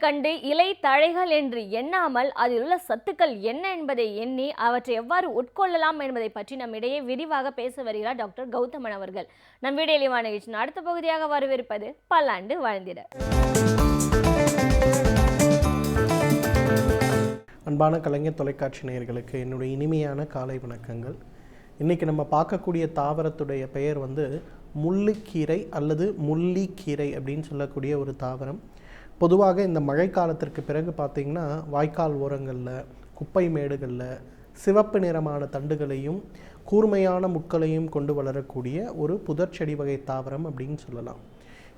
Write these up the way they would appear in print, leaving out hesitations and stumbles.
கண்டு இலை தழைகள் என்று எண்ணாமல் அதில் உள்ள சத்துக்கள் என்ன என்பதை எண்ணி அவற்றை எவ்வாறு உட்கொள்ளலாம் என்பதை பற்றி நம்மிடையே விரிவாக பேச வருகிறார் டாக்டர் கௌதமன் அவர்கள். நம் வீடியோ நிகழ்ச்சியின் அடுத்த பகுதியாக வரவிருப்பது பல்லாண்டு வாழ்ந்திட. அன்பான கலைஞர் தொலைக்காட்சி நேயர்களுக்கு என்னுடைய இனிமையான காலை வணக்கங்கள். இன்றைக்கி நம்ம பார்க்கக்கூடிய தாவரத்துடைய பெயர் முள்ளிக்கீரை அல்லது முள்ளிக்கீரை அப்படின்னு சொல்லக்கூடிய ஒரு தாவரம். பொதுவாக இந்த மழைக்காலத்திற்கு பிறகு பார்த்திங்கன்னா வாய்க்கால் ஓரங்களில், குப்பை மேடுகளில் சிவப்பு நிறமான தண்டுகளையும் கூர்மையான முட்களையும் கொண்டு வளரக்கூடிய ஒரு புதர் செடி வகை தாவரம் அப்படின்னு சொல்லலாம்.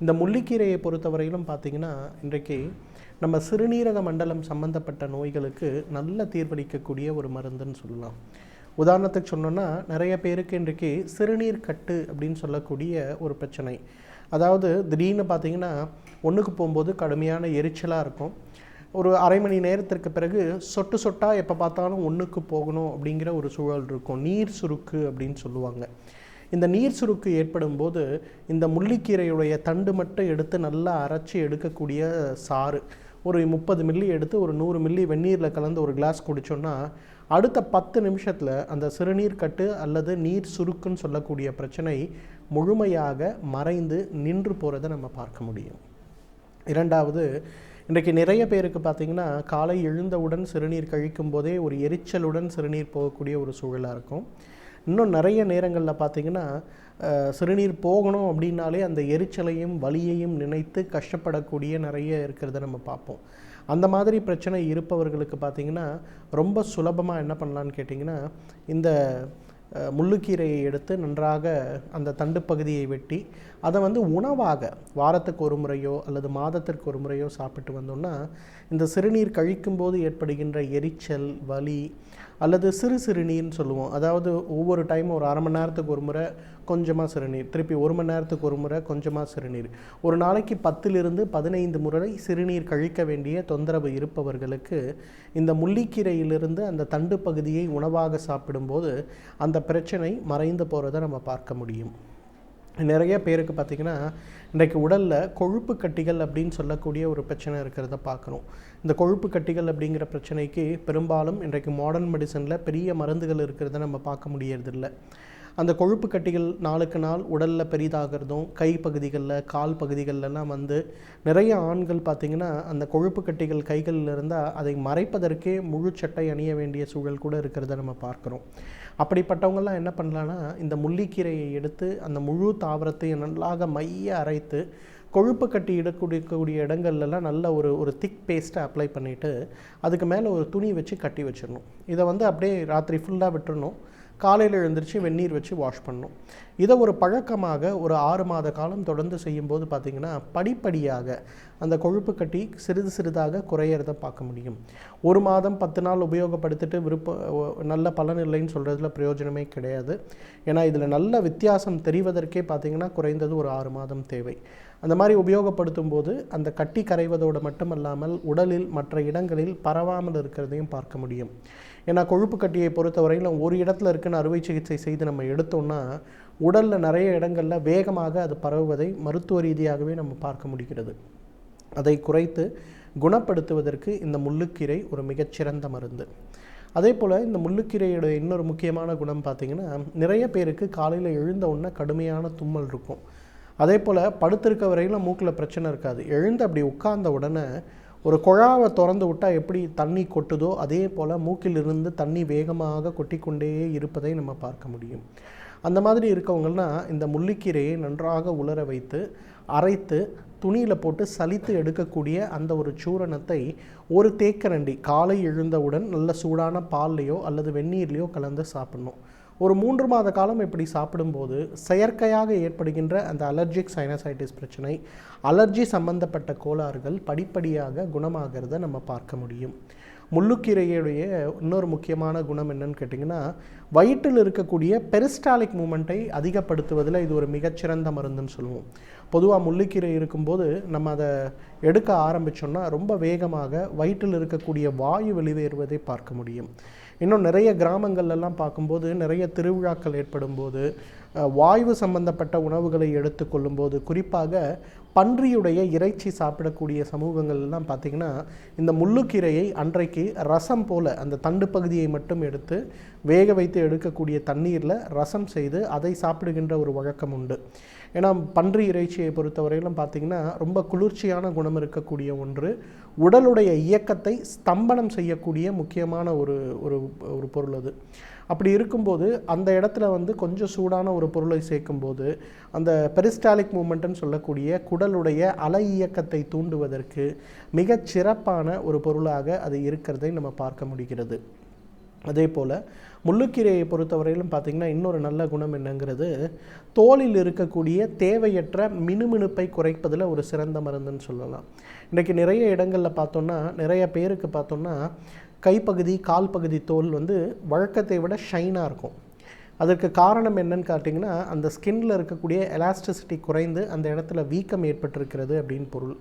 இந்த முள்ளிக்கீரையை பொறுத்தவரையிலும் பார்த்திங்கன்னா இன்றைக்கு நம்ம சிறுநீரக மண்டலம் சம்பந்தப்பட்ட நோய்களுக்கு நல்ல தீர்வளிக்கக்கூடிய ஒரு மருந்துன்னு சொல்லலாம். உதாரணத்துக்கு சொன்னோன்னா நிறைய பேருக்கு இன்றைக்கு சிறுநீர் கட்டு அப்படின்னு சொல்லக்கூடிய ஒரு பிரச்சனை. அதாவது திடீர்னு பார்த்திங்கன்னா ஒன்றுக்கு போகும்போது கடுமையான எரிச்சலாக இருக்கும். ஒரு அரை மணி நேரத்திற்கு பிறகு சொட்டு சொட்டாக எப்போ பார்த்தாலும் ஒன்றுக்கு போகணும் அப்படிங்கிற ஒரு சூழல் இருக்கும். நீர் சுருக்கு அப்படின்னு சொல்லுவாங்க. இந்த நீர் சுருக்கு ஏற்படும் போது இந்த முள்ளிக்கீரையுடைய தண்டு மட்டும் எடுத்து நல்லா அரைச்சி எடுக்கக்கூடிய சாறு ஒரு 30 மில்லி எடுத்து ஒரு 100 மில்லி வெந்நீரில் கலந்து ஒரு கிளாஸ் குடித்தோன்னா அடுத்த 10 நிமிஷத்தில் அந்த சிறுநீர் கட்டு அல்லது நீர் சுருக்குன்னு சொல்லக்கூடிய பிரச்சனை முழுமையாக மறைந்து நின்று போகிறத நம்ம பார்க்க முடியும். இரண்டாவது, இன்றைக்கு நிறைய பேருக்கு பார்த்திங்கன்னா காலை எழுந்தவுடன் சிறுநீர் கழிக்கும் போதே ஒரு எரிச்சலுடன் சிறுநீர் போகக்கூடிய ஒரு சூழலாக இருக்கும். இன்னும் நிறைய நேரங்களில் பார்த்திங்கன்னா சிறுநீர் போகணும் அப்படின்னாலே அந்த எரிச்சலையும் வலியையும் நினைத்து கஷ்டப்படக்கூடிய நிறைய இருக்கிறத நம்ம பார்ப்போம். அந்த மாதிரி பிரச்சனை இருப்பவர்களுக்கு பார்த்திங்கன்னா ரொம்ப சுலபமாக என்ன பண்ணலான்னு கேட்டிங்கன்னா, இந்த முள்ளுக்கீரையை எடுத்து நன்றாக அந்த தண்டு பகுதியை வெட்டி அதை உணவாக வாரத்துக்கு ஒரு முறையோ அல்லது மாதத்திற்கு ஒரு முறையோ சாப்பிட்டு வந்தோம்னா இந்த சிறுநீர் கழிக்கும்போது ஏற்படுகின்ற எரிச்சல், வலி அல்லது சிறுநீர்னு சொல்லுவோம். அதாவது ஒவ்வொரு டைம் ஒரு அரை மணி நேரத்துக்கு ஒரு முறை கொஞ்சமாக சிறுநீர், திருப்பி 1 மணி நேரத்துக்கு ஒரு முறை கொஞ்சமாக சிறுநீர், ஒரு நாளைக்கு 10 to 15 முறை சிறுநீர் கழிக்க வேண்டிய தொந்தரவு இருப்பவர்களுக்கு இந்த முள்ளிக்கீரையிலிருந்து அந்த தண்டு பகுதியை உணவாக சாப்பிடும்போது அந்த பிரச்சனை மறைந்து போகிறத நம்ம பார்க்க முடியும். நிறைய பேருக்கு பார்த்திங்கன்னா இன்றைக்கு உடலில் கொழுப்பு கட்டிகள் அப்படின்னு சொல்லக்கூடிய ஒரு பிரச்சனை இருக்கிறத பார்க்குறோம். இந்த கொழுப்பு கட்டிகள் அப்படிங்கிற பிரச்சனைக்கு பெரும்பாலும் இன்றைக்கு மாடர்ன் மெடிசனில் பெரிய மருந்துகள் இருக்கிறத நம்ம பார்க்க முடியறதில்லை. அந்த கொழுப்பு கட்டிகள் நாளுக்கு நாள் உடலில் பெரிதாகிறதும், கை பகுதிகளில், கால் பகுதிகளெல்லாம் நிறைய ஆண்கள் பார்த்திங்கன்னா அந்த கொழுப்பு கட்டிகள் கைகளில் இருந்தால் அதை மறைப்பதற்கே முழு சட்டை அணிய வேண்டிய சூழல் கூட இருக்கிறத நம்ம பார்க்குறோம். அப்படிப்பட்டவங்கெல்லாம் என்ன பண்ணலான்னா, இந்த முள்ளிக்கீரையை எடுத்து அந்த முழு தாவரத்தையும் நல்லாக மைய அரைத்து கொழுப்பு கட்டி இடக்கூடிய இடங்கள்லாம் நல்ல ஒரு திக் பேஸ்ட்டை அப்ளை பண்ணிவிட்டு அதுக்கு மேலே ஒரு துணி வச்சு கட்டி வச்சிடணும். இதை அப்படியே ராத்திரி ஃபுல்லாக விட்டுறணும். காலையில் எழுந்திரிச்சு வெந்நீர் வச்சு வாஷ் பண்ணணும். இதை ஒரு பழக்கமாக ஒரு 6 மாத காலம் தொடர்ந்து செய்யும்போது பார்த்திங்கன்னா படிப்படியாக அந்த கொழுப்பு கட்டி சிறிதாக குறையிறத பார்க்க முடியும். 1 மாதம் 10 நாள் உபயோகப்படுத்திட்டு நல்ல பலன் இல்லைன்னு சொல்கிறதுல பிரயோஜனமே கிடையாது. ஏன்னா இதில் நல்ல வித்தியாசம் தெரிவதற்கே பார்த்திங்கன்னா குறைந்தது ஒரு 6 மாதம் தேவை. அந்த மாதிரி உபயோகப்படுத்தும் போது அந்த கட்டி கரைவதோடு மட்டுமல்லாமல் உடலில் மற்ற இடங்களில் பரவாமல் இருக்கிறதையும் பார்க்க முடியும். ஏன்னா கொழுப்பு கட்டியை பொறுத்தவரையில் ஒரு இடத்துல இருக்குன்னு அறுவை சிகிச்சை செய்து நம்ம எடுத்தோம்னா உடலில் நிறைய இடங்களில் வேகமாக அது பரவுவதை மருத்துவ ரீதியாகவே நம்ம பார்க்க முடிகிறது. அதை குறைத்து குணப்படுத்துவதற்கு இந்த முள்ளுக்கீரை ஒரு மிகச்சிறந்த மருந்து. அதே போல் இந்த முள்ளுக்கீரையோட இன்னொரு முக்கியமான குணம் பார்த்திங்கன்னா, நிறைய பேருக்கு காலையில் எழுந்த உடனே கடுமையான தும்மல் இருக்கும். அதே போல் படுத்திருக்க வரையிலும் மூக்கில் பிரச்சனை இருக்காது. எழுந்து அப்படி உட்கார்ந்த உடனே ஒரு குழாவை திறந்து விட்டால் எப்படி தண்ணி கொட்டுதோ அதே போல் மூக்கிலிருந்து தண்ணி வேகமாக கொட்டிக்கொண்டே இருப்பதை நம்ம பார்க்க முடியும். அந்த மாதிரி இருக்கவங்கள்லாம் இந்த முள்ளிக்கீரையை நன்றாக உலர வைத்து அரைத்து துணியில் போட்டு சலித்து எடுக்கக்கூடிய அந்த ஒரு சூரணத்தை ஒரு தேக்கரண்டி காலை எழுந்தவுடன் நல்ல சூடான பால்லையோ அல்லது வெந்நீர்லையோ கலந்து சாப்பிடணும். ஒரு 3 மாத காலம் இப்படி சாப்பிடும்போது செயற்கையாக ஏற்படுகின்ற அந்த அலர்ஜிக் சைனசைட்டிஸ் பிரச்சனை, அலர்ஜி சம்பந்தப்பட்ட கோளாறுகள் படிப்படியாக குணமாகிறத நம்ம பார்க்க முடியும். முள்ளுக்கீரையுடைய இன்னொரு முக்கியமான குணம் என்னன்னு கேட்டிங்கன்னா, வயிற்றில் இருக்கக்கூடிய பெரிஸ்டாலிக் மூமெண்ட்டை அதிகப்படுத்துவதில் இது ஒரு மிகச்சிறந்த மருந்துன்னு சொல்லுவோம். பொதுவாக முள்ளுக்கீரை இருக்கும்போது நம்ம அதை எடுக்க ஆரம்பித்தோம்னா ரொம்ப வேகமாக வயிற்றில் இருக்கக்கூடிய வாயு வெளியேறுவதை பார்க்க முடியும். இன்னும் நிறைய கிராமங்கள்லாம் பார்க்கும்போது, நிறைய திருவிழாக்கள் ஏற்படும் போது, வாயு சம்பந்தப்பட்ட உணவுகளை எடுத்துக்கொள்ளும்போது, குறிப்பாக பன்றியுடைய இறைச்சி சாப்பிடக்கூடிய சமூகங்கள்லாம் பார்த்திங்கன்னா, இந்த முள்ளுக்கீரையை அன்றைக்கு ரசம் போல் அந்த தண்டு பகுதியை மட்டும் எடுத்து வேக வைத்து எடுக்கக்கூடிய தண்ணீரில் ரசம் செய்து அதை சாப்பிடுகின்ற ஒரு வழக்கம் உண்டு. ஏன்னா பன்றி இறைச்சியை பொறுத்தவரையிலும் பார்த்திங்கன்னா ரொம்ப குளிர்ச்சியான குணம் இருக்கக்கூடிய ஒன்று, உடலுடைய இயக்கத்தை ஸ்தம்பனம் செய்யக்கூடிய முக்கியமான ஒரு பொருள் அது. அப்படி இருக்கும்போது அந்த இடத்துல கொஞ்சம் சூடான ஒரு பொருளை சேர்க்கும்போது அந்த பெரிஸ்டாலிக் மூமெண்ட்டுன்னு சொல்லக்கூடிய குடலுடைய அலை இயக்கத்தை தூண்டுவதற்கு மிகச் சிறப்பான ஒரு பொருளாக அது இருக்கிறதை நம்ம பார்க்க முடிகிறது. அதே போல் முள்ளுக்கீரையை பொறுத்தவரையிலும் பார்த்திங்கன்னா இன்னொரு நல்ல குணம் என்னங்கிறது, தோலில் இருக்கக்கூடிய தேவையற்ற மினுமினுப்பை குறைப்பதில் ஒரு சிறந்த மருந்துன்னு சொல்லலாம். இன்றைக்கி நிறைய இடங்களில் பார்த்தோன்னா, நிறைய பேருக்கு பார்த்தோன்னா கைப்பகுதி கால் பகுதி தோல் வழக்கத்தை விட ஷைனாக இருக்கும். அதற்கு காரணம் என்னன்னு கேட்டிங்கன்னா, அந்த ஸ்கின்னில் இருக்கக்கூடிய எலாஸ்டிசிட்டி குறைந்து அந்த இடத்துல வீக்கம் ஏற்பட்டிருக்கிறது அப்படின்னு பொருள்.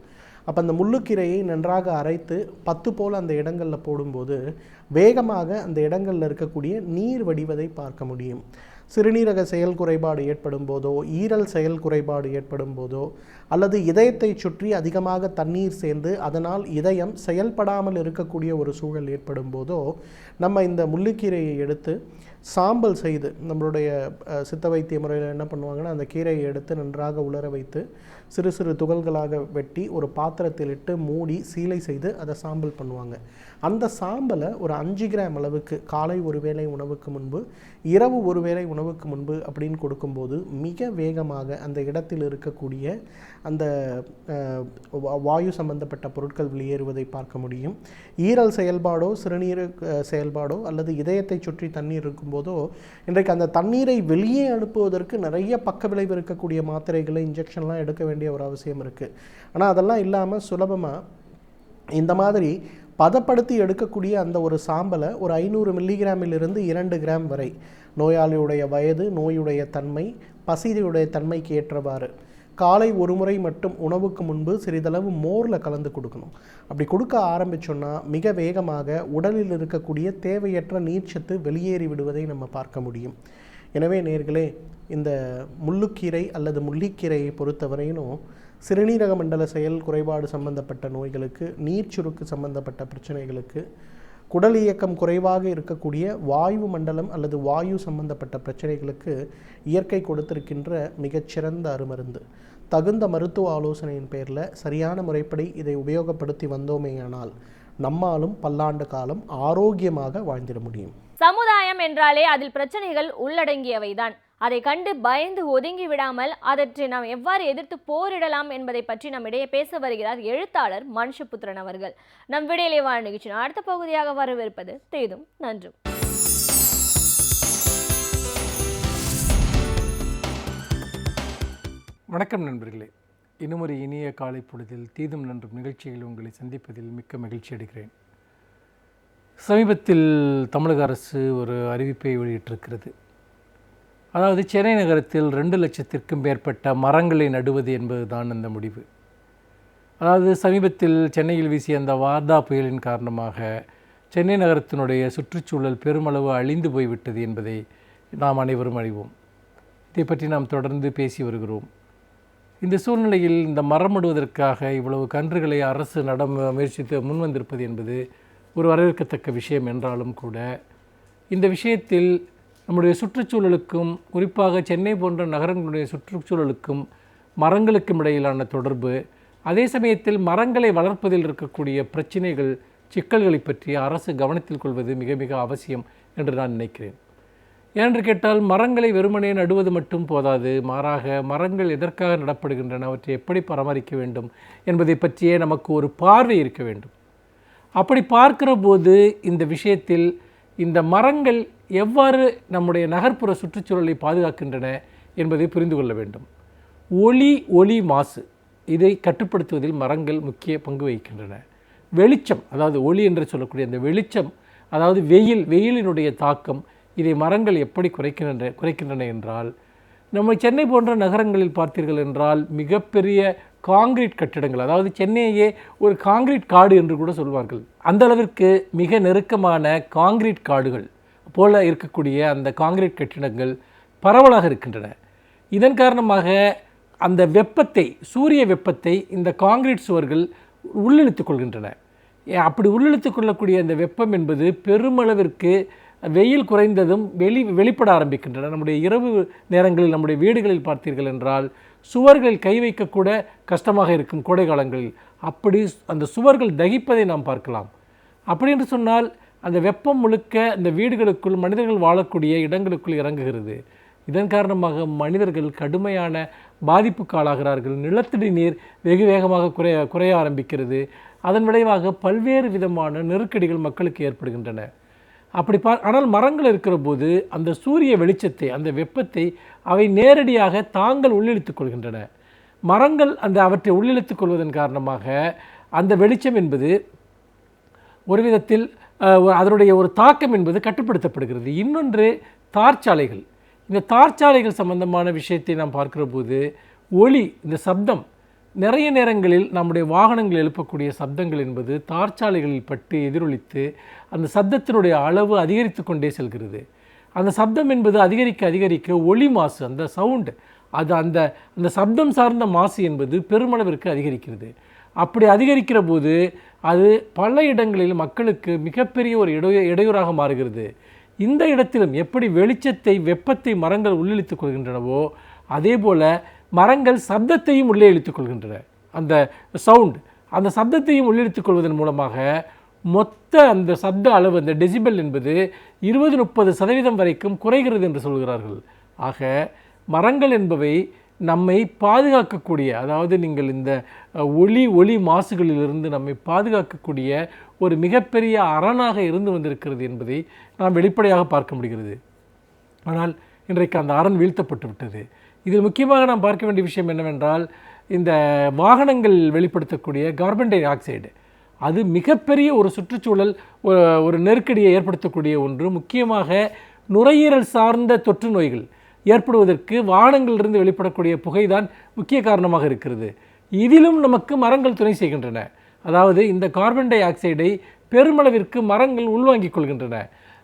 அப்போ அந்த முள்ளுக்கீரையை நன்றாக அரைத்து 10 போல் அந்த இடங்களில் போடும்போது வேகமாக அந்த இடங்களில் இருக்கக்கூடிய நீர் வடிவதை பார்க்க முடியும். சிறுநீரக செயல் குறைபாடு ஏற்படும் போதோ, ஈரல் செயல் குறைபாடு ஏற்படும் போதோ, அல்லது இதயத்தை சுற்றி அதிகமாக தண்ணீர் சேர்ந்து அதனால் இதயம் செயல்படாமல் இருக்கக்கூடிய ஒரு சூழல் ஏற்படும் போதோ, நம்ம இந்த முள்ளுக்கீரையை எடுத்து சாம்பல் செய்து, நம்மளுடைய சித்த வைத்திய முறையில் என்ன பண்ணுவாங்கன்னா, அந்த கீரையை எடுத்து நன்றாக உலர வைத்து சிறு சிறு துகள்களாக வெட்டி ஒரு பாத்திரத்தில் இட்டு மூடி சீலை செய்து அதை சாம்பல் பண்ணுவாங்க. அந்த சாம்பலை ஒரு 5 கிராம் அளவுக்கு காலை ஒரு வேளை உணவுக்கு முன்பு, இரவு ஒரு வேளை உணவுக்கு முன்பு அப்படின்னு கொடுக்கும்போது மிக வேகமாக அந்த இடத்தில் இருக்கக்கூடிய அந்த வாயு சம்பந்தப்பட்ட பொருட்கள் வெளியேறுவதை பார்க்க முடியும். ஈரல் செயல்பாடோ, சிறுநீரக செயல்பாடோ அல்லது இதயத்தை சுற்றி தண்ணீர் இருக்கும்போதோ, இன்றைக்கு அந்த தண்ணீரை வெளியே அனுப்புவதற்கு நிறைய பக்க விளைவு இருக்கக்கூடிய மாத்திரைகளை, இன்ஜெக்ஷன்லாம் எடுக்க வேண்டிய ஒரு அவசியம் இருக்குது. ஆனால் அதெல்லாம் இல்லாமல் சுலபமாக இந்த மாதிரி பதப்படுத்தி எடுக்கக்கூடிய அந்த ஒரு சாம்பலை ஒரு 500 மில்லிகிராமிலிருந்து 2 கிராம் வரை நோயாளியுடைய வயது, நோயுடைய தன்மை, பசியுடைய தன்மைக்கு ஏற்றவாறு காலை ஒரு முறை மட்டும் உணவுக்கு முன்பு சிறிதளவு மோரில் கலந்து கொடுக்கணும். அப்படி கொடுக்க ஆரம்பித்தோன்னா மிக வேகமாக உடலில் இருக்கக்கூடிய தேவையற்ற நீர்ச்சத்து வெளியேறி விடுவதை நம்ம பார்க்க முடியும். எனவே நேயர்களே, இந்த முள்ளுக்கீரை அல்லது முள்ளிக்கீரையை பொறுத்தவரையிலும் சிறுநீரக மண்டல செயல் குறைபாடு சம்பந்தப்பட்ட நோய்களுக்கு, நீர் சுருக்கு சம்பந்தப்பட்ட பிரச்சனைகளுக்கு, குடல் இயக்கம் குறைவாக இருக்கக்கூடிய வாயு மண்டலம் அல்லது வாயு சம்பந்தப்பட்ட பிரச்சனைகளுக்கு இயற்கை கொடுத்திருக்கின்ற மிகச்சிறந்த அருமருந்து. தகுந்த மருத்துவ ஆலோசனையின் பேரில் சரியான முறைப்படி இதை உபயோகப்படுத்தி வந்தோமேயானால் நம்மாலும் பல்லாண்டு காலம் ஆரோக்கியமாக வாழ்ந்திட முடியும். சமுதாயம் என்றாலே அதில் பிரச்சனைகள் உள்ளடங்கியவைதான். அதை கண்டு பயந்து ஒதுங்கி விடாமல் அதற்றை நாம் எவ்வாறு எதிர்த்து போரிடலாம் என்பதை பற்றி நம்மிடையே பேச வருகிறார் எழுத்தாளர் மனுஷபுத்திரன் அவர்கள். நம் விடையிலே வாழ நிகழ்ச்சியின் அடுத்த பகுதியாக வரவிருப்பது தீதும் நன்றும். வணக்கம் நண்பர்களே, இன்னும் ஒரு இனிய காலை பொழுதில் தீதும் நன்றும் நிகழ்ச்சியில் உங்களை சந்திப்பதில் மிக்க மகிழ்ச்சி அடைகிறேன். சமீபத்தில் தமிழக அரசு ஒரு அறிவிப்பை வெளியிட்டிருக்கிறது. அதாவது சென்னை நகரத்தில் 2 லட்சத்திற்கும் மேற்பட்ட மரங்களை நடுவது என்பதுதான் அந்த முடிவு. அதாவது சமீபத்தில் சென்னையில் வீசிய அந்த வார்தா புயலின் காரணமாக சென்னை நகரத்தினுடைய சுற்றுச்சூழல் பெருமளவு அழிந்து போய்விட்டது என்பதை நாம் அனைவரும் அறிவோம். இதை பற்றி நாம் தொடர்ந்து பேசி வருகிறோம். இந்த சூழ்நிலையில் இந்த மரம் நடுவதற்காக இவ்வளவு கன்றுகளை அரசு நட முயற்சித்து முன்வந்திருப்பது என்பது ஒரு வரவேற்கத்தக்க விஷயம் என்றாலும் கூட, இந்த விஷயத்தில் நம்முடைய சுற்றுச்சூழலுக்கும், குறிப்பாக சென்னை போன்ற நகரங்களுடைய சுற்றுச்சூழலுக்கும் மரங்களுக்கும் இடையிலான தொடர்பு, அதே சமயத்தில் மரங்களை வளர்ப்பதில் இருக்கக்கூடிய பிரச்சனைகள், சிக்கல்களை பற்றி அரசு கவனத்தில் கொள்வது மிக மிக அவசியம் என்று நான் நினைக்கிறேன். ஏனென்று கேட்டால், மரங்களை வெறுமனே நடுவது மட்டும் போதாது, மாறாக மரங்கள் எதற்காக நடப்படுகின்றன, அவற்றை எப்படி பராமரிக்க வேண்டும் என்பதை பற்றியே நமக்கு ஒரு பார்வை இருக்க வேண்டும். அப்படி பார்க்கிற போது இந்த விஷயத்தில் இந்த மரங்கள் எவ்வாறு நம்முடைய நகர்ப்புற சுற்றுச்சூழலை பாதுகாக்கின்றன என்பதை புரிந்து கொள்ள வேண்டும். ஒளி மாசு, இதை கட்டுப்படுத்துவதில் மரங்கள் முக்கிய பங்கு வகிக்கின்றன. வெளிச்சம், அதாவது ஒளி என்று சொல்லக்கூடிய அந்த வெளிச்சம், அதாவது வெயிலினுடைய தாக்கம், இதை மரங்கள் எப்படி குறைக்கின்றன என்றால், நம்ம சென்னை போன்ற நகரங்களில் பார்த்தீர்கள் என்றால் மிகப்பெரிய காங்கிரீட் கட்டிடங்கள், அதாவது சென்னையே ஒரு காங்கிரீட் காடு என்று கூட சொல்வார்கள். அந்த அளவிற்கு மிக நெருக்கமான காங்கிரீட் காடுகள் போல இருக்கக்கூடிய அந்த காங்கிரீட் கட்டிடங்கள் பரவலாக இருக்கின்றன. இதன் காரணமாக அந்த வெப்பத்தை, சூரிய வெப்பத்தை இந்த காங்கிரீட் சுவர்கள் உள்ளிழுத்துக் கொள்கின்றன. அப்படி உள்ளிழுத்துக் கொள்ளக்கூடிய அந்த வெப்பம் என்பது பெருமளவிற்கு வெயில் குறைந்ததும் வெளிப்பட ஆரம்பிக்கின்றன. நம்முடைய இரவு நேரங்களில் நம்முடைய வீடுகளில் பார்த்தீர்கள் என்றால் சுவர்களில் கை வைக்கக்கூட கஷ்டமாக இருக்கும் கோடை காலங்களில். அப்படி அந்த சுவர்கள் தகிப்பதை நாம் பார்க்கலாம். அப்படி என்று சொன்னால் அந்த வெப்பம் முழுக்க அந்த வீடுகளுக்குள், மனிதர்கள் வாழக்கூடிய இடங்களுக்குள் இறங்குகிறது. இதன் காரணமாக மனிதர்கள் கடுமையான பாதிப்புக்கு ஆளாகிறார்கள். நிலத்தடி நீர் வெகு வேகமாக குறைய ஆரம்பிக்கிறது. அதன் விளைவாக பல்வேறு விதமான நெருக்கடிகள் மக்களுக்கு ஏற்படுகின்றன. ஆனால் மரங்கள் இருக்கிற போது அந்த சூரிய வெளிச்சத்தை, அந்த வெப்பத்தை அவை நேரடியாக தாங்கள் உள்ளிழுத்துக் கொள்கின்றன. மரங்கள் அவற்றை உள்ளிழுத்துக் கொள்வதன் காரணமாக அந்த வெளிச்சம் என்பது ஒரு விதத்தில் அதனுடைய ஒரு தாக்கம் என்பது கட்டுப்படுத்தப்படுகிறது. இன்னொன்று தார்ச்சாலைகள். இந்த தார்ச்சாலைகள் சம்பந்தமான விஷயத்தை நாம் பார்க்கிற போது ஒலி, இந்த சப்தம், நிறைய நேரங்களில் நம்முடைய வாகனங்கள் எழுப்பக்கூடிய சப்தங்கள் என்பது தார்ச்சாலைகளில் பட்டு எதிரொலித்து அந்த சப்தத்தினுடைய அளவு அதிகரித்து கொண்டே செல்கிறது. அந்த சப்தம் என்பது அதிகரிக்க ஒலி மாசு, அந்த சவுண்டு, அந்த சப்தம் சார்ந்த மாசு என்பது பெருமளவிற்கு அதிகரிக்கிறது. அப்படி அதிகரிக்கிற போது அது பல இடங்களில் மக்களுக்கு மிகப்பெரிய ஒரு இடையூறாக மாறுகிறது. இந்த இடத்திலும் எப்படி வெளிச்சத்தை, வெப்பத்தை மரங்கள் உள்ளிழுத்துக் கொள்கின்றனவோ அதே போல் மரங்கள் சப்தத்தையும் உள்ளே இழுத்துக் கொள்கின்றன. அந்த சவுண்ட், அந்த சப்தத்தையும் உள்ளிழுத்துக் கொள்வதன் மூலமாக மொத்த அந்த சப்த அளவு, அந்த டெசிபல் என்பது 20-30% வரைக்கும் குறைகிறது என்று சொல்கிறார்கள். ஆக மரங்கள் என்பவை நம்மை பாதுகாக்கக்கூடிய, அதாவது நீங்கள் இந்த ஒளி மாசுகளிலிருந்து நம்மை பாதுகாக்கக்கூடிய ஒரு மிகப்பெரிய அரணாக இருந்து வந்திருக்கிறது என்பதை நாம் வெளிப்படையாக பார்க்க முடிகிறது. ஆனால் இன்றைக்கு அந்த அரண் வீழ்த்தப்பட்டு விட்டது. இதில் முக்கியமாக நாம் பார்க்க வேண்டிய விஷயம் என்னவென்றால், இந்த வாகனங்கள் வெளிப்படுத்தக்கூடிய கார்பன் டை ஆக்சைடு, அது மிகப்பெரிய ஒரு சுற்றுச்சூழல் ஒரு நெருக்கடியை ஏற்படுத்தக்கூடிய ஒன்று. முக்கியமாக நுரையீரல் சார்ந்த தொற்று நோய்கள் ஏற்படுவதற்கு வாகனங்களிலிருந்து வெளிப்படக்கூடிய புகைதான் முக்கிய காரணமாக இருக்கிறது. இதிலும் நமக்கு மரங்கள் துணை செய்கின்றன. அதாவது இந்த கார்பன் டை ஆக்சைடை பெருமளவிற்கு மரங்கள் உள்வாங்கிக் கொள்கின்றன.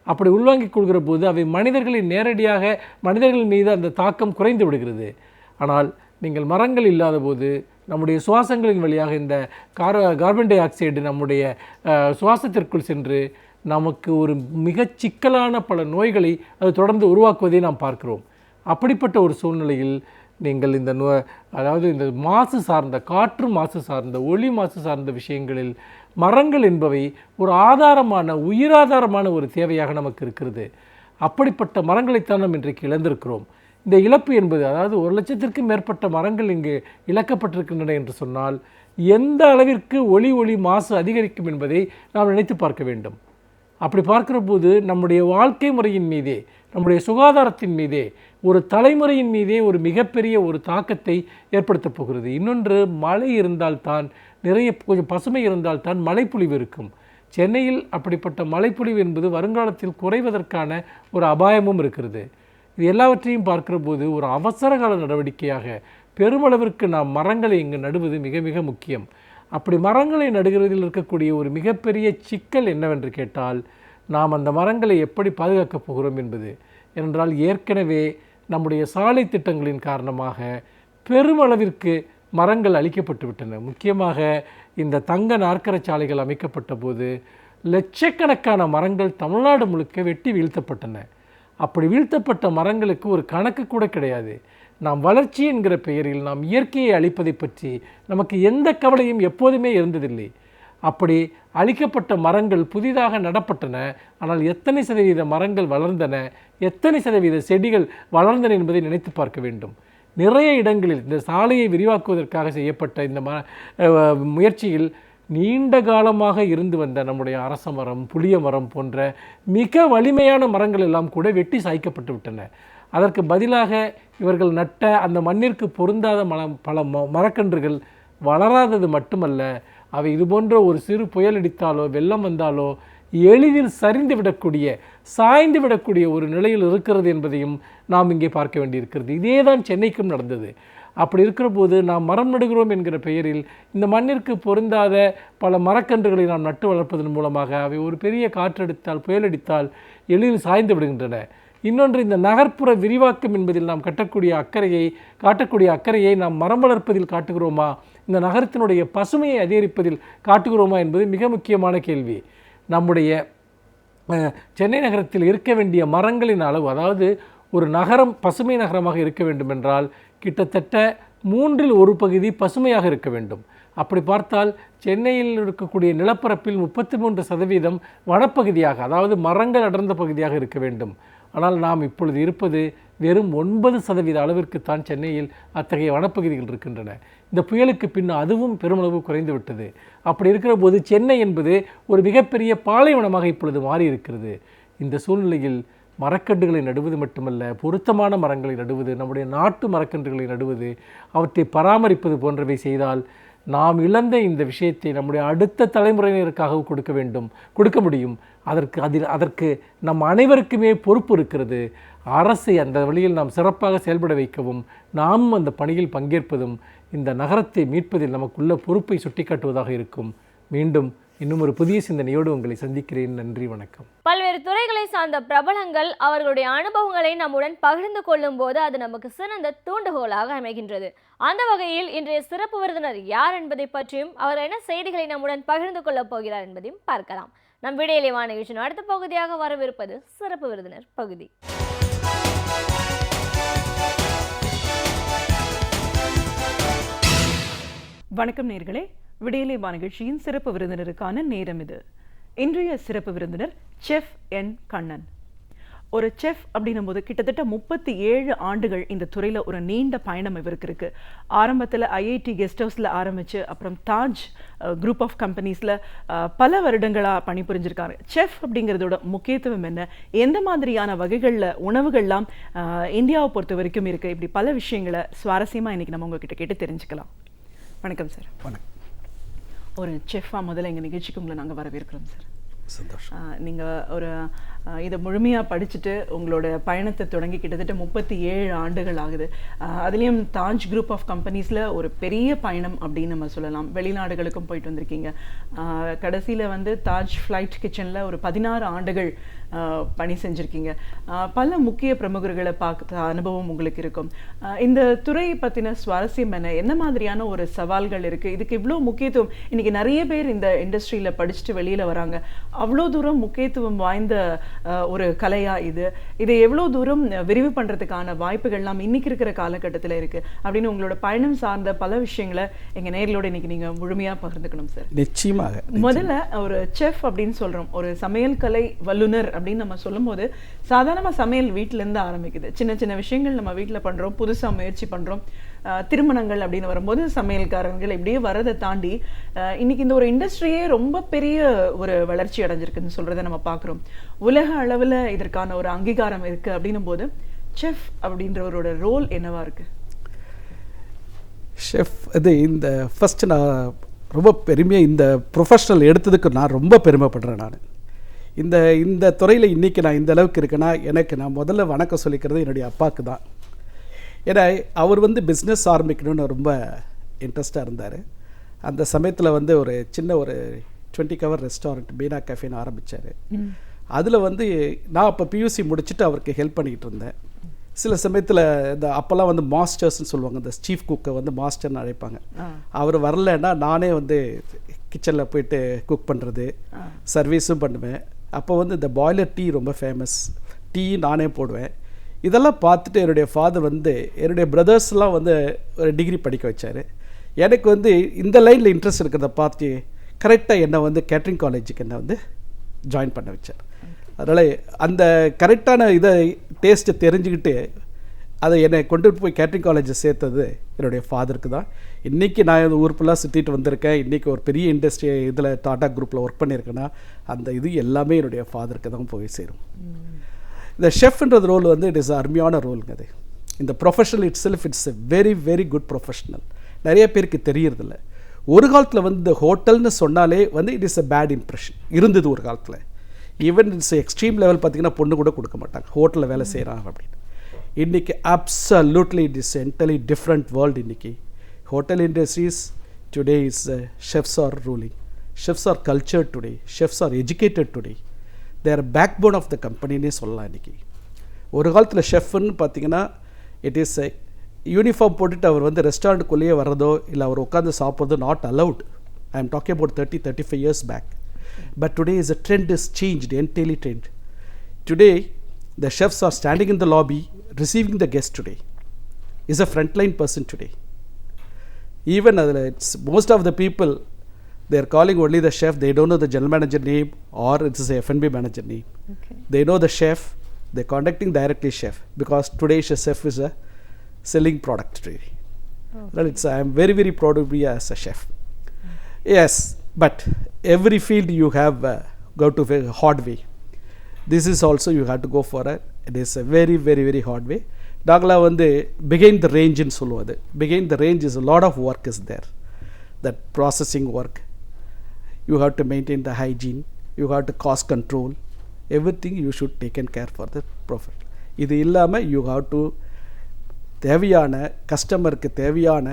அப்படி உள்வாங்கிக் கொள்கிற போது அவை மனிதர்கள் மீது அந்த தாக்கம் குறைந்து விடுகிறது. ஆனால் நீங்கள் மரங்கள் இல்லாத போது நம்முடைய சுவாசங்களின் வழியாக இந்த கார்பன் டை ஆக்சைடு நம்முடைய சுவாசத்திற்குள் சென்று நமக்கு ஒரு மிகச் சிக்கலான பல நோய்களை அது தொடர்ந்து உருவாக்குவதை நாம் பார்க்கிறோம். அப்படிப்பட்ட ஒரு சூழ்நிலையில் நீங்கள் அதாவது இந்த மாசு சார்ந்த, காற்று மாசு சார்ந்த, ஒளி மாசு சார்ந்த விஷயங்களில் மரங்கள் என்பவை ஒரு உயிராதாரமான ஒரு தேவையாக நமக்கு இருக்கிறது. அப்படிப்பட்ட மரங்களைத்தான் நாம் இன்றைக்கு இழந்திருக்கிறோம். இந்த இழப்பு என்பது, அதாவது 1,00,000க்கும் மேற்பட்ட மரங்கள் இங்கு இழக்கப்பட்டிருக்கின்றன என்று சொன்னால் எந்த அளவிற்கு ஒளி மாசு அதிகரிக்கும் என்பதை நாம் நினைத்து பார்க்க வேண்டும். அப்படி பார்க்கிற போது நம்முடைய வாழ்க்கை முறையின் மீதே, நம்முடைய சுகாதாரத்தின் மீதே, ஒரு தலைமுறையின் மீதே ஒரு மிகப்பெரிய ஒரு தாக்கத்தை ஏற்படுத்தப் போகிறது. இன்னொன்று, மழை இருந்தால்தான், கொஞ்சம் பசுமை இருந்தால்தான் மழைப்பொழிவு இருக்கும். சென்னையில் அப்படிப்பட்ட மழைப்பொழிவு என்பது வருங்காலத்தில் குறைவதற்கான ஒரு அபாயமும் இருக்கிறது. இது எல்லாவற்றையும் பார்க்கிற போது ஒரு அவசரகால நடவடிக்கையாக பெருமளவிற்கு நாம் மரங்களை இங்கு நடுவது மிக மிக முக்கியம். அப்படி மரங்களை நடுகிறதில் இருக்கக்கூடிய ஒரு மிகப்பெரிய சிக்கல் என்னவென்று கேட்டால், நாம் அந்த மரங்களை எப்படி பாதுகாக்கப் போகிறோம் என்பது. ஏனென்றால் ஏற்கனவே நம்முடைய சாலை திட்டங்களின் காரணமாக பெருமளவிற்கு மரங்கள் அழிக்கப்பட்டு விட்டன. முக்கியமாக இந்த தங்க நாற்கர சாலைகள் அமைக்கப்பட்ட போது லட்சக்கணக்கான மரங்கள் தமிழ்நாடு முழுக்க வெட்டி வீழ்த்தப்பட்டன. அப்படி வீழ்த்தப்பட்ட மரங்களுக்கு ஒரு கணக்கு கூட கிடையாது. நாம் வளர்ச்சி என்கிற பெயரில் நாம் இயற்கையை அழிப்பதை பற்றி நமக்கு எந்த கவலையும் எப்போதுமே இருந்ததில்லை. அப்படி அழிக்கப்பட்ட மரங்கள் புதிதாக நடப்பட்டன. ஆனால் எத்தனை சதவீத மரங்கள் வளர்ந்தன, எத்தனை சதவீத செடிகள் வளர்ந்தன என்பதை நினைத்து பார்க்க வேண்டும். நிறைய இடங்களில் இந்த சாலையை விரிவாக்குவதற்காக செய்யப்பட்ட இந்த முயற்சியில் நீண்ட காலமாக இருந்து வந்த நம்முடைய அரச மரம், புளிய மரம் போன்ற மிக வலிமையான மரங்கள் எல்லாம் கூட வெட்டி சாய்க்கப்பட்டு விட்டன. அதற்கு பதிலாக இவர்கள் நட்ட அந்த மண்ணிற்கு பொருந்தாத பல மரக்கன்றுகள் வளராதது மட்டுமல்ல, அவை இது போன்ற ஒரு சிறு புயல் அடித்தாலோ வெள்ளம் வந்தாலோ எளிதில் சரிந்து விடக்கூடிய சாய்ந்து விடக்கூடிய ஒரு நிலையில் இருக்கிறது என்பதையும் நாம் இங்கே பார்க்க வேண்டியிருக்கிறது. இதே தான் சென்னைக்கும் நடந்தது. அப்படி இருக்கிற போது நாம் மரம் நடுகிறோம் என்கிற பெயரில் இந்த மண்ணிற்கு பொருந்தாத பல மரக்கன்றுகளை நாம் நட்டு வளர்ப்பதன் மூலமாக அவை ஒரு பெரிய காற்றடித்தால் புயலடித்தால் எளிதில் சாய்ந்து விடுகின்றன. இன்னொன்று, இந்த நகர்ப்புற விரிவாக்கம் என்பதில் நாம் காட்டக்கூடிய அக்கறையை நாம் மரம் வளர்ப்பதில் காட்டுகிறோமா, இந்த நகரத்தினுடைய பசுமையை அதிகரிப்பதில் காட்டுகிறோமா என்பது மிக முக்கியமான கேள்வி. நம்முடைய சென்னை நகரத்தில் இருக்க வேண்டிய மரங்களின் அளவு, அதாவது ஒரு நகரம் பசுமை நகரமாக இருக்க வேண்டும் என்றால் கிட்டத்தட்ட 1/3 பசுமையாக இருக்க வேண்டும். அப்படி பார்த்தால் சென்னையில் இருக்கக்கூடிய நிலப்பரப்பில் 33% வனப்பகுதியாக, அதாவது மரங்கள் அடர்ந்த பகுதியாக இருக்க வேண்டும். ஆனால் நாம் இப்பொழுது இருப்பது வெறும் 9% அளவிற்குத்தான் சென்னையில் அத்தகைய வனப்பகுதிகள் இருக்கின்றன. இந்த புயலுக்கு பின் அதுவும் பெருமளவு குறைந்து விட்டது. அப்படி இருக்கிற போது சென்னை என்பது ஒரு மிகப்பெரிய பாலைவனமாக இப்பொழுது மாறி இருக்கிறது. இந்த சூழ்நிலையில் மரக்கன்றுகளை நடுவது மட்டுமல்ல, பொருத்தமான மரங்களை நடுவது, நம்முடைய நாட்டு மரக்கன்றுகளை நடுவது, அவற்றை பராமரிப்பது போன்றவை செய்தால் நாம் இழந்த இந்த விஷயத்தை நம்முடைய அடுத்த தலைமுறையினருக்காக கொடுக்க முடியும். அதற்கு நம் அனைவருக்குமே பொறுப்பு இருக்கிறது. அரசை அந்த வழியில் நாம் சிறப்பாக செயல்பட வைக்கவும் நாமும் அந்த பணியில் பங்கேற்பதும் இந்த நகரத்தை மீட்பதில் நமக்குள்ள பொறுப்பை சுட்டிக்காட்டுவதாக இருக்கும். மீண்டும் இன்னும் ஒரு புதிய சிந்தனையோடு உங்களை சந்திக்கிறேன். நன்றி, வணக்கம். பல்வேறு துறைகளை சார்ந்த பிரபலங்கள் அவர்களுடைய அனுபவங்களை நம்முடன் பகிர்ந்து கொள்ளும் போது அது நமக்கு சிறந்த தூண்டுகோலாக அமைகின்றது. அந்த வகையில் இன்றைய சிறப்பு விருந்தினர் யார் என்பதை பற்றியும் அவர் என்ன செய்திகளை நம்முடன் பகிர்ந்து கொள்ளப் போகிறார் என்பதையும் பார்க்கலாம். நம் விடையிலேவா நிகழ்ச்சியின் அடுத்த பகுதியாக வரவிருப்பது சிறப்பு விருந்தினர் பகுதி. வணக்கம் நேர்களே, விடையிலேவா நிகழ்ச்சியின் சிறப்பு விருந்தினருக்கான நேரம் இது. இன்றைய சிறப்பு விருந்தினர் செஃப் என் கண்ணன். ஒரு செஃப் அப்படின்னும் போது கிட்டத்தட்ட 37 ஆண்டுகள் இந்த துறையில் ஒரு நீண்ட பயணம் இவருக்கு இருக்கு. ஆரம்பத்தில் ஐஐடி கெஸ்ட் ஹவுஸில் ஆரம்பித்து அப்புறம் தாஜ் குரூப் ஆஃப் கம்பெனிஸில் பல வருடங்களாக பணிபுரிஞ்சிருக்காரு. செஃப் அப்படிங்கிறதோட முக்கியத்துவம் என்ன, எந்த மாதிரியான வகைகளில் உணவுகள்லாம் இந்தியாவை பொறுத்த வரைக்கும் இருக்குது, இப்படி பல விஷயங்களை சுவாரஸ்யமாக இன்றைக்கி நம்ம உங்ககிட்ட கேட்டு தெரிஞ்சுக்கலாம். வணக்கம் சார். வணக்கம். ஒரு செஃப்பாக முதல்ல எங்கள் நிகழ்ச்சிக்கு உங்களை நாங்கள் வரவேற்கிறோம் சார். சந்தோஷம். நீங்கள் ஒரு இதை முழுமையாக படிச்சுட்டு உங்களோட பயணத்தை தொடங்கி கிட்டத்தட்ட 37 ஆண்டுகள் ஆகுது. அதுலேயும் தாஜ் குரூப் ஆஃப் கம்பெனிஸில் ஒரு பெரிய பயணம் அப்படின்னு நம்ம சொல்லலாம். வெளிநாடுகளுக்கும் போயிட்டு வந்திருக்கீங்க. கடைசியில் வந்து தாஜ் ஃப்ளைட் கிச்சனில் ஒரு 16 ஆண்டுகள் பணி செஞ்சுருக்கீங்க. பல முக்கிய பிரமுகர்களை பார்த்த அனுபவம் உங்களுக்கு இருக்கும். இந்த துறையை பற்றின சுவாரஸ்யம் என்ன மாதிரியான ஒரு சவால்கள் இருக்குது, இதுக்கு இவ்வளோ முக்கியத்துவம், இன்றைக்கி நிறைய பேர் இந்த இண்டஸ்ட்ரியில் படிச்சுட்டு வெளியில் வராங்க, அவ்வளோ தூரம் முக்கியத்துவம் வாய்ந்த ஒரு கலையா இதை எவ்வளோ தூரம் விரிவு பண்ணுறதுக்கான வாய்ப்புகள்லாம் இன்னைக்கு இருக்கிற காலகட்டத்தில் இருக்குது அப்படின்னு உங்களோட பயணம் சார்ந்த பல விஷயங்களை எங்கள் நேர்களோட இன்னைக்கு நீங்கள் முழுமையாக பகிர்ந்துக்கணும் சார். நிச்சயமாக. முதல்ல ஒரு செஃப் அப்படின்னு சொல்கிறோம், ஒரு சமையல் கலை வல்லுனர் அப்படின்னு நம்ம சொல்லும்போது சாதாரணமாக சமையல் வீட்டிலேருந்து ஆரம்பிக்குது. சின்ன சின்ன விஷயங்கள் நம்ம வீட்டில் பண்ணுறோம், புதுசாக முயற்சி பண்ணுறோம். திருமணங்கள் அப்படின்னு வரும்போது சமையல்காரர்கள் இப்படியே வரதை தாண்டி இன்னைக்கு இந்த ஒரு இண்டஸ்ட்ரியே ரொம்ப பெரிய ஒரு வளர்ச்சி அடைஞ்சிருக்குன்னு சொல்கிறத நம்ம பார்க்குறோம். உலக அளவில் இதற்கான ஒரு அங்கீகாரம் இருக்குது அப்படின்னும் போது செஃப் அப்படின்றவரோட ரோல் என்னவா இருக்கு? ஷெஃப் இது இந்த ஃபஸ்ட்டு நான் ரொம்ப பெருமையாக இந்த ப்ரொஃபஷனல் எடுத்ததுக்கு நான் ரொம்ப பெருமைப்படுறேன். நான் இந்த துறையில் இன்றைக்கி நான் இந்த அளவுக்கு இருக்கேன்னா நான் முதல்ல வணக்கம் சொல்லிக்கிறது என்னுடைய அப்பாவுக்கு தான். ஏன்னா அவர் வந்து பிஸ்னஸ் ஆரம்பிக்கணும்னு ரொம்ப இன்ட்ரெஸ்டாக இருந்தார். அந்த சமயத்தில் வந்து ஒரு சின்ன ஒரு 20 கவர் ரெஸ்டாரண்ட் மீனா கேஃபேன்னு ஆரம்பித்தார். அதில் வந்து நான் அப்போ பியூசி முடிச்சுட்டு அவருக்கு ஹெல்ப் பண்ணிக்கிட்டு இருந்தேன். சில சமயத்தில் இந்த அப்போல்லாம் வந்து மாஸ்டர்ஸ்ன்னு சொல்லுவாங்க, இந்த சீஃப் குக்கை வந்து மாஸ்டர்னு அழைப்பாங்க. அவர் வரலைன்னா நானே வந்து கிச்சனில் போயிட்டு குக் பண்ணுறது, சர்வீஸும் பண்ணுவேன். அப்போ வந்து இந்த பாய்லர் டீ ரொம்ப ஃபேமஸ், டீ நானே போடுவேன். இதெல்லாம் பார்த்துட்டு என்னுடைய ஃபாதர் வந்து என்னுடைய பிரதர்ஸ்லாம் வந்து ஒரு டிகிரி படிக்க வச்சார். எனக்கு வந்து இந்த லைனில் இன்ட்ரெஸ்ட் இருக்கிறத பார்த்து கரெக்டாக என்னை வந்து கேட்ரிங் காலேஜுக்கு என்னை வந்து ஜாயின் பண்ண வச்சார். அதனால் அந்த கரெக்டான இதை டேஸ்ட்டை தெரிஞ்சுக்கிட்டு அதை என்னை கொண்டு போய் கேட்ரிங் காலேஜை சேர்த்தது என்னுடைய ஃபாதருக்கு தான். இன்றைக்கி நான் இந்த ஊர் ஃபுல்லாக சுற்றிட்டு வந்திருக்கேன். இன்றைக்கி ஒரு பெரிய இண்டஸ்ட்ரி இதில் டாடா குரூப்பில் ஒர்க் பண்ணியிருக்கேன்னா அந்த இது எல்லாமே என்னுடைய ஃபாதருக்கு தான் போய் சேரும். இந்த ஷெஃப்ன்றது ரோல் வந்து இட் இஸ் அருமையான ரோலுங்க. அது இந்த professional it self it's a very very good professional. நிறைய பேருக்கு தெரியறதில்ல. ஒரு காலத்தில் வந்து இந்த ஹோட்டல்னு சொன்னாலே வந்து it is a bad impression இருந்தது ஒரு காலத்தில். ஈவன் இட்ஸ் எக்ஸ்ட்ரீம் லெவல் பார்த்திங்கன்னா பொண்ணு கூட கொடுக்க மாட்டாங்க ஹோட்டலில் வேலை செய்கிறாங்க அப்படின்னு. இன்றைக்கி absolutely it is entirely different world. இன்றைக்கி hotel industries today is chefs are ruling. Chefs are cultured today. Chefs are educated today. They are backbone of the company சொல்லலாம். இன்றைக்கி ஒரு காலத்தில் ஷெஃப்னு பார்த்தீங்கன்னா இட் இஸ் யூனிஃபார்ம் போட்டுட்டு அவர் வந்து ரெஸ்டாரண்ட்டுக்குள்ளேயே வர்றதோ இல்லை அவர் உட்காந்து சாப்பிட்றதோ not allowed. I am talking about 30-35 years back. But today is a trend is changed, entirely trend. Today the chefs are standing in the lobby receiving the guest today. Is a frontline person today. Even it's most of the people they are calling only the chef. They don't know the general manager name or it's a F&B manager name. Okay. They know the chef. They're contacting directly chef because today's chef is a selling product today. Okay. Well, I am very, very proud to be as a chef. Yes, but every field you have go to a hard way. This is also you have to go for it is a very, very, very hard way. நாங்களா வந்து பிகைன் the ரேஞ்சுன்னு சொல்லுவது. Begin the range is a lot of work is there. That processing work, you have to maintain the hygiene, you have to cost control, everything you should taken care for the profit. இது இல்லாமல் you have to தேவையான கஸ்டமருக்கு தேவையான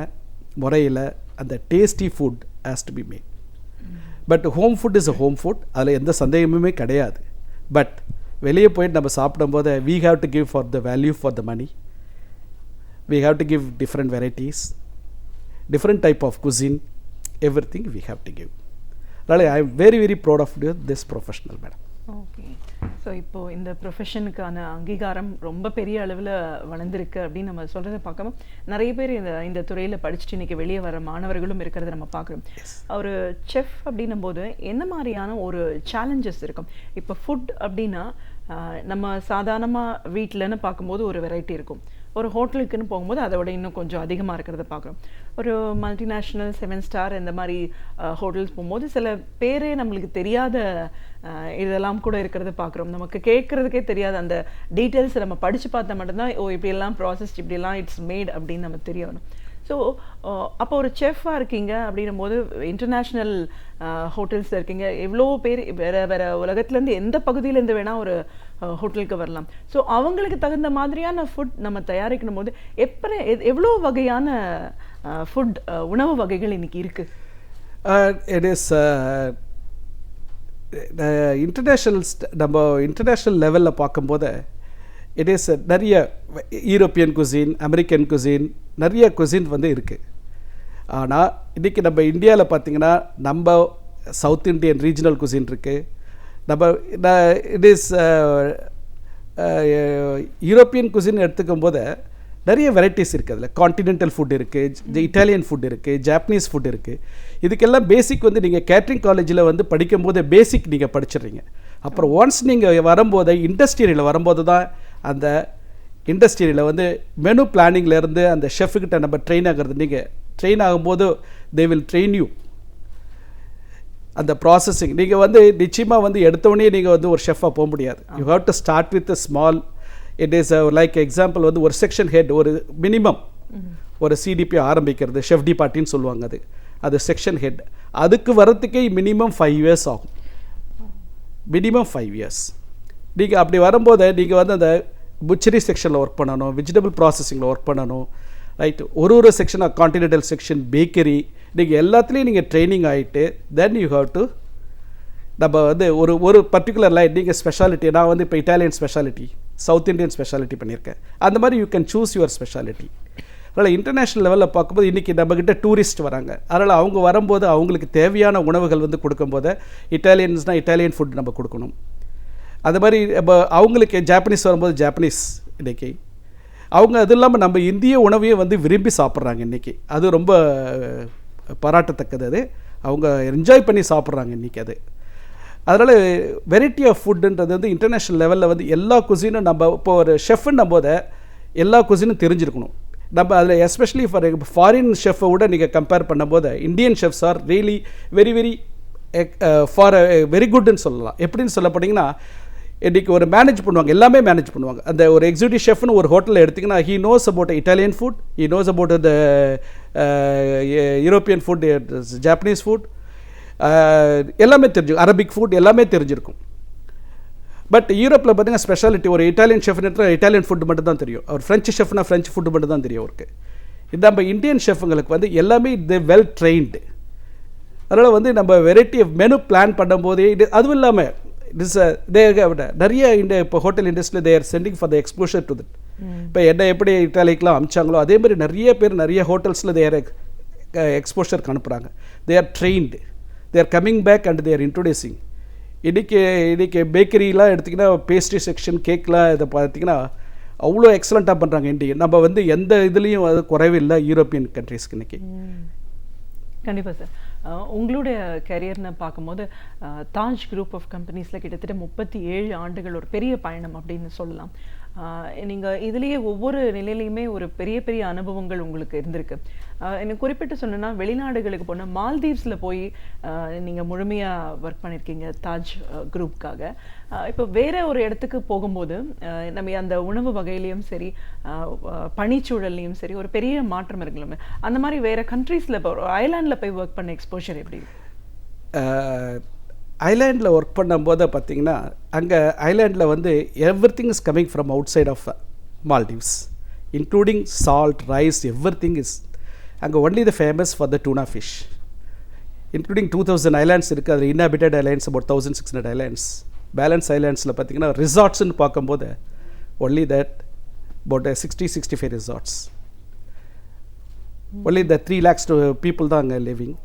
முறையில் அந்த tasty food has to be made. But home food is a home food, அதில் எந்த சந்தேகமுமே கிடையாது. பட் வெளியே போயிட்டு நம்ம சாப்பிடும்போது we have to give for the value for the money. We have to give different varieties, different type of cuisine, everything we have to give. Really, I am very, very proud of this professional, madam. Okay. So இப்போது இந்த ப்ரொஃபஷனுக்கான அங்கீகாரம் ரொம்ப பெரிய அளவில் வளர்ந்துருக்கு அப்படின்னு நம்ம சொல்கிறத பார்க்காம நிறைய பேர் இந்த துறையில் படிச்சுட்டு இன்றைக்கி வெளியே வர மாணவர்களும் இருக்கிறத நம்ம பார்க்குறோம். ஒரு செஃப் அப்படின்னும் போது என்ன மாதிரியான ஒரு சேலஞ்சஸ் இருக்கும்? இப்போ ஃபுட் அப்படின்னா நம்ம சாதாரணமாக வீட்டில்னு பார்க்கும்போது ஒரு வெரைட்டி இருக்கும், ஒரு ஹோட்டலுக்குன்னு போகும்போது அதை விட இன்னும் கொஞ்சம் அதிகமாக இருக்கிறத பார்க்குறோம். ஒரு மல்டிநேஷ்னல் 7 ஸ்டார் இந்த மாதிரி ஹோட்டல்ஸ் போகும்போது சில பேரே நம்மளுக்கு தெரியாத இதெல்லாம் கூட இருக்கிறத பார்க்குறோம். நமக்கு கேட்குறதுக்கே தெரியாது அந்த டீட்டெயில்ஸ் நம்ம படித்து பார்த்தா மட்டும்தான் ஓ இப்படியெல்லாம் ப்ராசஸ் இப்படியெல்லாம் இட்ஸ் மேட் அப்படின்னு நம்ம தெரிய வரும். ஸோ அப்போ ஒரு செஃப்பாக இருக்கீங்க அப்படின்னும் போது இன்டர்நேஷ்னல் ஹோட்டல்ஸில் இருக்கீங்க, எவ்வளோ பேர் வேறு உலகத்துலேருந்து எந்த பகுதியிலேருந்து வேணால் ஒரு ஹோட்டலுக்கு வரலாம். ஸோ அவங்களுக்கு தகுந்த மாதிரியான ஃபுட் நம்ம தயாரிக்கணும் போது எவ்வளோ வகையான ஃபுட் உணவு வகைகள் இன்னைக்கு இருக்குது? இட் இஸ் நம்ம இன்டர்நேஷ்னல் லெவலில் பார்க்கும்போது இட் இஸ் நிறைய யூரோப்பியன் குசின், அமெரிக்கன் குசின், நிறைய குசின் வந்து இருக்குது. ஆனால் இன்றைக்கி நம்ம இந்தியாவில் பார்த்திங்கன்னா நம்ம சவுத் இண்டியன் ரீஜனல் குசின் இருக்குது. நம்ம இட் இஸ் யூரோப்பியன் குசின் எடுத்துக்கும் போது நிறைய வெரைட்டிஸ் இருக்குது. அதில் கான்டினென்டல் ஃபுட் இருக்குது, இட்டாலியன் ஃபுட் இருக்குது, ஜாப்பனீஸ் ஃபுட் இருக்குது. இதுக்கெல்லாம் பேசிக் வந்து நீங்கள் கேட்ரிங் காலேஜில் வந்து படிக்கும்போது பேசிக் நீங்கள் படிச்சிடுறீங்க. அப்புறம் ஒன்ஸ் நீங்கள் வரும்போது இண்டஸ்ட்ரியில் வரும்போது தான் அந்த இண்டஸ்ட்ரியில் வந்து மெனு பிளானிங்லேருந்து அந்த ஷெஃப்கிட்ட நம்ம ட்ரெயின் ஆகிறது. நீங்கள் ட்ரெயின் ஆகும்போது தே வில் ட்ரெயின் யூ அந்த ப்ராசஸிங். நீங்கள் வந்து நிச்சயமாக வந்து எடுத்தோடனே நீங்கள் வந்து ஒரு ஷெஃபாக போக முடியாது. You have to start with a small. It is like example வந்து ஒரு செக்ஷன் ஹெட், ஒரு மினிமம் ஒரு சிடிபி ஆரம்பிக்கிறது, ஷெஃப் டிபார்ட்டின்னு சொல்லுவாங்க. அது செக்ஷன் ஹெட். அதுக்கு வரத்துக்கே மினிமம் 5 years ஆகும். Minimum 5 years. நீங்கள் அப்படி வரும்போது நீங்கள் வந்து அந்த புச்சரி செக்ஷனில் ஒர்க் பண்ணணும், வெஜிடபிள் ப்ராசஸிங்கில் ஒர்க் பண்ணணும், ரைட்? ஒரு செக்ஷனாக கான்டினென்டல் செக்ஷன், பேக்கரி, நீங்கள் எல்லாத்துலேயும் நீங்கள் ட்ரைனிங் ஆகிட்டு தென் யூ ஹவ் டு நம்ம வந்து ஒரு பர்டிகுலர் லைன் நீங்கள் ஸ்பெஷாலிட்டி. நான் வந்து இப்போ Italian speciality, south Indian speciality பண்ணியிருக்கேன். அந்த மாதிரி you can choose your speciality. அதனால் இன்டர்நேஷ்னல் லெவலில் பார்க்கும்போது இன்றைக்கி நம்மக்கிட்ட டூரிஸ்ட் வராங்க. அதனால் அவங்க வரும்போது அவங்களுக்கு தேவையான உணவுகள் வந்து கொடுக்கும்போது இட்டாலியன்ஸ்னால் இட்டாலியன் ஃபுட் நம்ம கொடுக்கணும். அது மாதிரி இப்போ அவங்களுக்கு ஜாப்பனீஸ் வரும்போது ஜாப்பனீஸ். இன்றைக்கி அவங்க அது இல்லாமல் நம்ம இந்திய உணவையே வந்து விரும்பி சாப்பிட்றாங்க இன்றைக்கி. அது ரொம்ப பாராட்டத்தக்கது. அது அவங்க என்ஜாய் பண்ணி சாப்பிட்றாங்க இன்றைக்கி. அது அதனால் வெரைட்டி ஆஃப் ஃபுட்டுன்றது வந்து இன்டர்நேஷ்னல் லெவலில் வந்து எல்லா குசினும் நம்ம இப்போ ஒரு ஷெஃப்னும் போது எல்லா குசினும் தெரிஞ்சிருக்கணும் நம்ம. அதில் எஸ்பெஷலி ஃபாரின் ஷெஃப்பை விட நீங்கள் கம்பேர் பண்ணும்போது Indian chefs are really very very far very குட்னு சொல்லலாம். எப்படின்னு சொல்ல போனீங்கன்னா இன்றைக்கி ஒரு மேனேஜ் பண்ணுவாங்க, எல்லாமே மேனேஜ் பண்ணுவாங்க. அந்த ஒரு எக்ஸிக்யூட்டிவ் ஷெஃப்னு ஒரு ஹோட்டலில் எடுத்திங்கன்னா he knows about Italian food, he knows about the European food, Japanese food, எல்லாமே தெரிஞ்சிருக்கும், அரபிக் ஃபுட் எல்லாமே தெரிஞ்சிருக்கும். பட் யூரோப்பில் பார்த்தீங்கன்னா ஸ்பெஷாலிட்டி, ஒரு இட்டாலியன் ஷெஃப்னா இட்டாலியன் ஃபுட் மட்டும் தான் தெரியும், அவர் ஃப்ரெஞ்சு ஷெஃப்னா ஃப்ரெஞ்சு ஃபுட்டு மட்டும் தான் தெரியும் அவருக்கு. இது நம்ம இந்தியன் ஷெஃப்ங்களுக்கு வந்து எல்லாமே இது வெல் ட்ரெயின்டு. அதனால் வந்து நம்ம வெரைட்டி ஆஃப் மெனு பிளான் பண்ணும்போதே அதுவும் இல்லாமல் நிறைய இப்போ ஹோட்டல் இண்டஸ்ட்ரியில் they're sending for the exposure to that. இப்போ என்ன எப்படி இட்டாலிக்கெலாம் அமிச்சாங்களோ அதே மாதிரி நிறைய பேர் நிறைய ஹோட்டல்ஸில் தேர் எக்ஸ்போஷருக்கு அனுப்புகிறாங்க. They are trained, they are coming back and they're introducing. இன்றைக்கி பேக்கரிலாம் எடுத்திங்கன்னா பேஸ்ட்ரி செக்ஷன், கேக்லாம் இதை பார்த்திங்கன்னா அவ்வளோ எக்ஸலண்ட்டாக பண்ணுறாங்க இந்தியன். நம்ம வந்து எந்த இதுலேயும் அது குறைவில்லை யூரோப்பியன் கண்ட்ரீஸ்க்கு இன்றைக்கி. கண்டிப்பாக சார். உங்களுடைய கரியர்னு பார்க்கும்போது தாஜ் குரூப் ஆஃப் கம்பெனிஸில் கிட்டத்தட்ட 37 ஆண்டுகள் ஒரு பெரிய பயணம் அப்படின்னு சொல்லலாம். நீங்கள் இதுலேயே ஒவ்வொரு நிலையிலையுமே ஒரு பெரிய பெரிய அனுபவங்கள் உங்களுக்கு இருந்திருக்கு. எனக்கு குறிப்பிட்டு சொன்னேன்னா வெளிநாடுகளுக்கு போன மால்தீவ்ஸில் போய் நீங்கள் முழுமையாக ஒர்க் பண்ணியிருக்கீங்க தாஜ் குரூப்காக. இப்போ வேறு ஒரு இடத்துக்கு போகும்போது நம்ம அந்த உணவு வகையிலையும் சரி பனிச்சூழல்லையும் சரி ஒரு பெரிய மாற்றம் இருக்குல்ல. அந்த மாதிரி வேறு கண்ட்ரீஸில் இப்போ ஐலாண்டில் போய் ஒர்க் பண்ண எக்ஸ்போஷர் எப்படி? ஐலாண்டில் ஒர்க் பண்ணும்போது பார்த்திங்கன்னா அங்கே ஐலாண்டில் வந்து everything is coming from outside of Maldives, including salt, rice, everything is அங்கே only the famous for the tuna fish. Including 2000 islands இருக்குது. அதில் inhabited islands about 1600 islands. Balance ஐலாண்ட்ஸில் பார்த்திங்கன்னா ரிசார்ட்ஸ்ன்னு பார்க்கும்போது only that about 60-65 resorts. Only the 3 lakhs people தான் அங்கே living.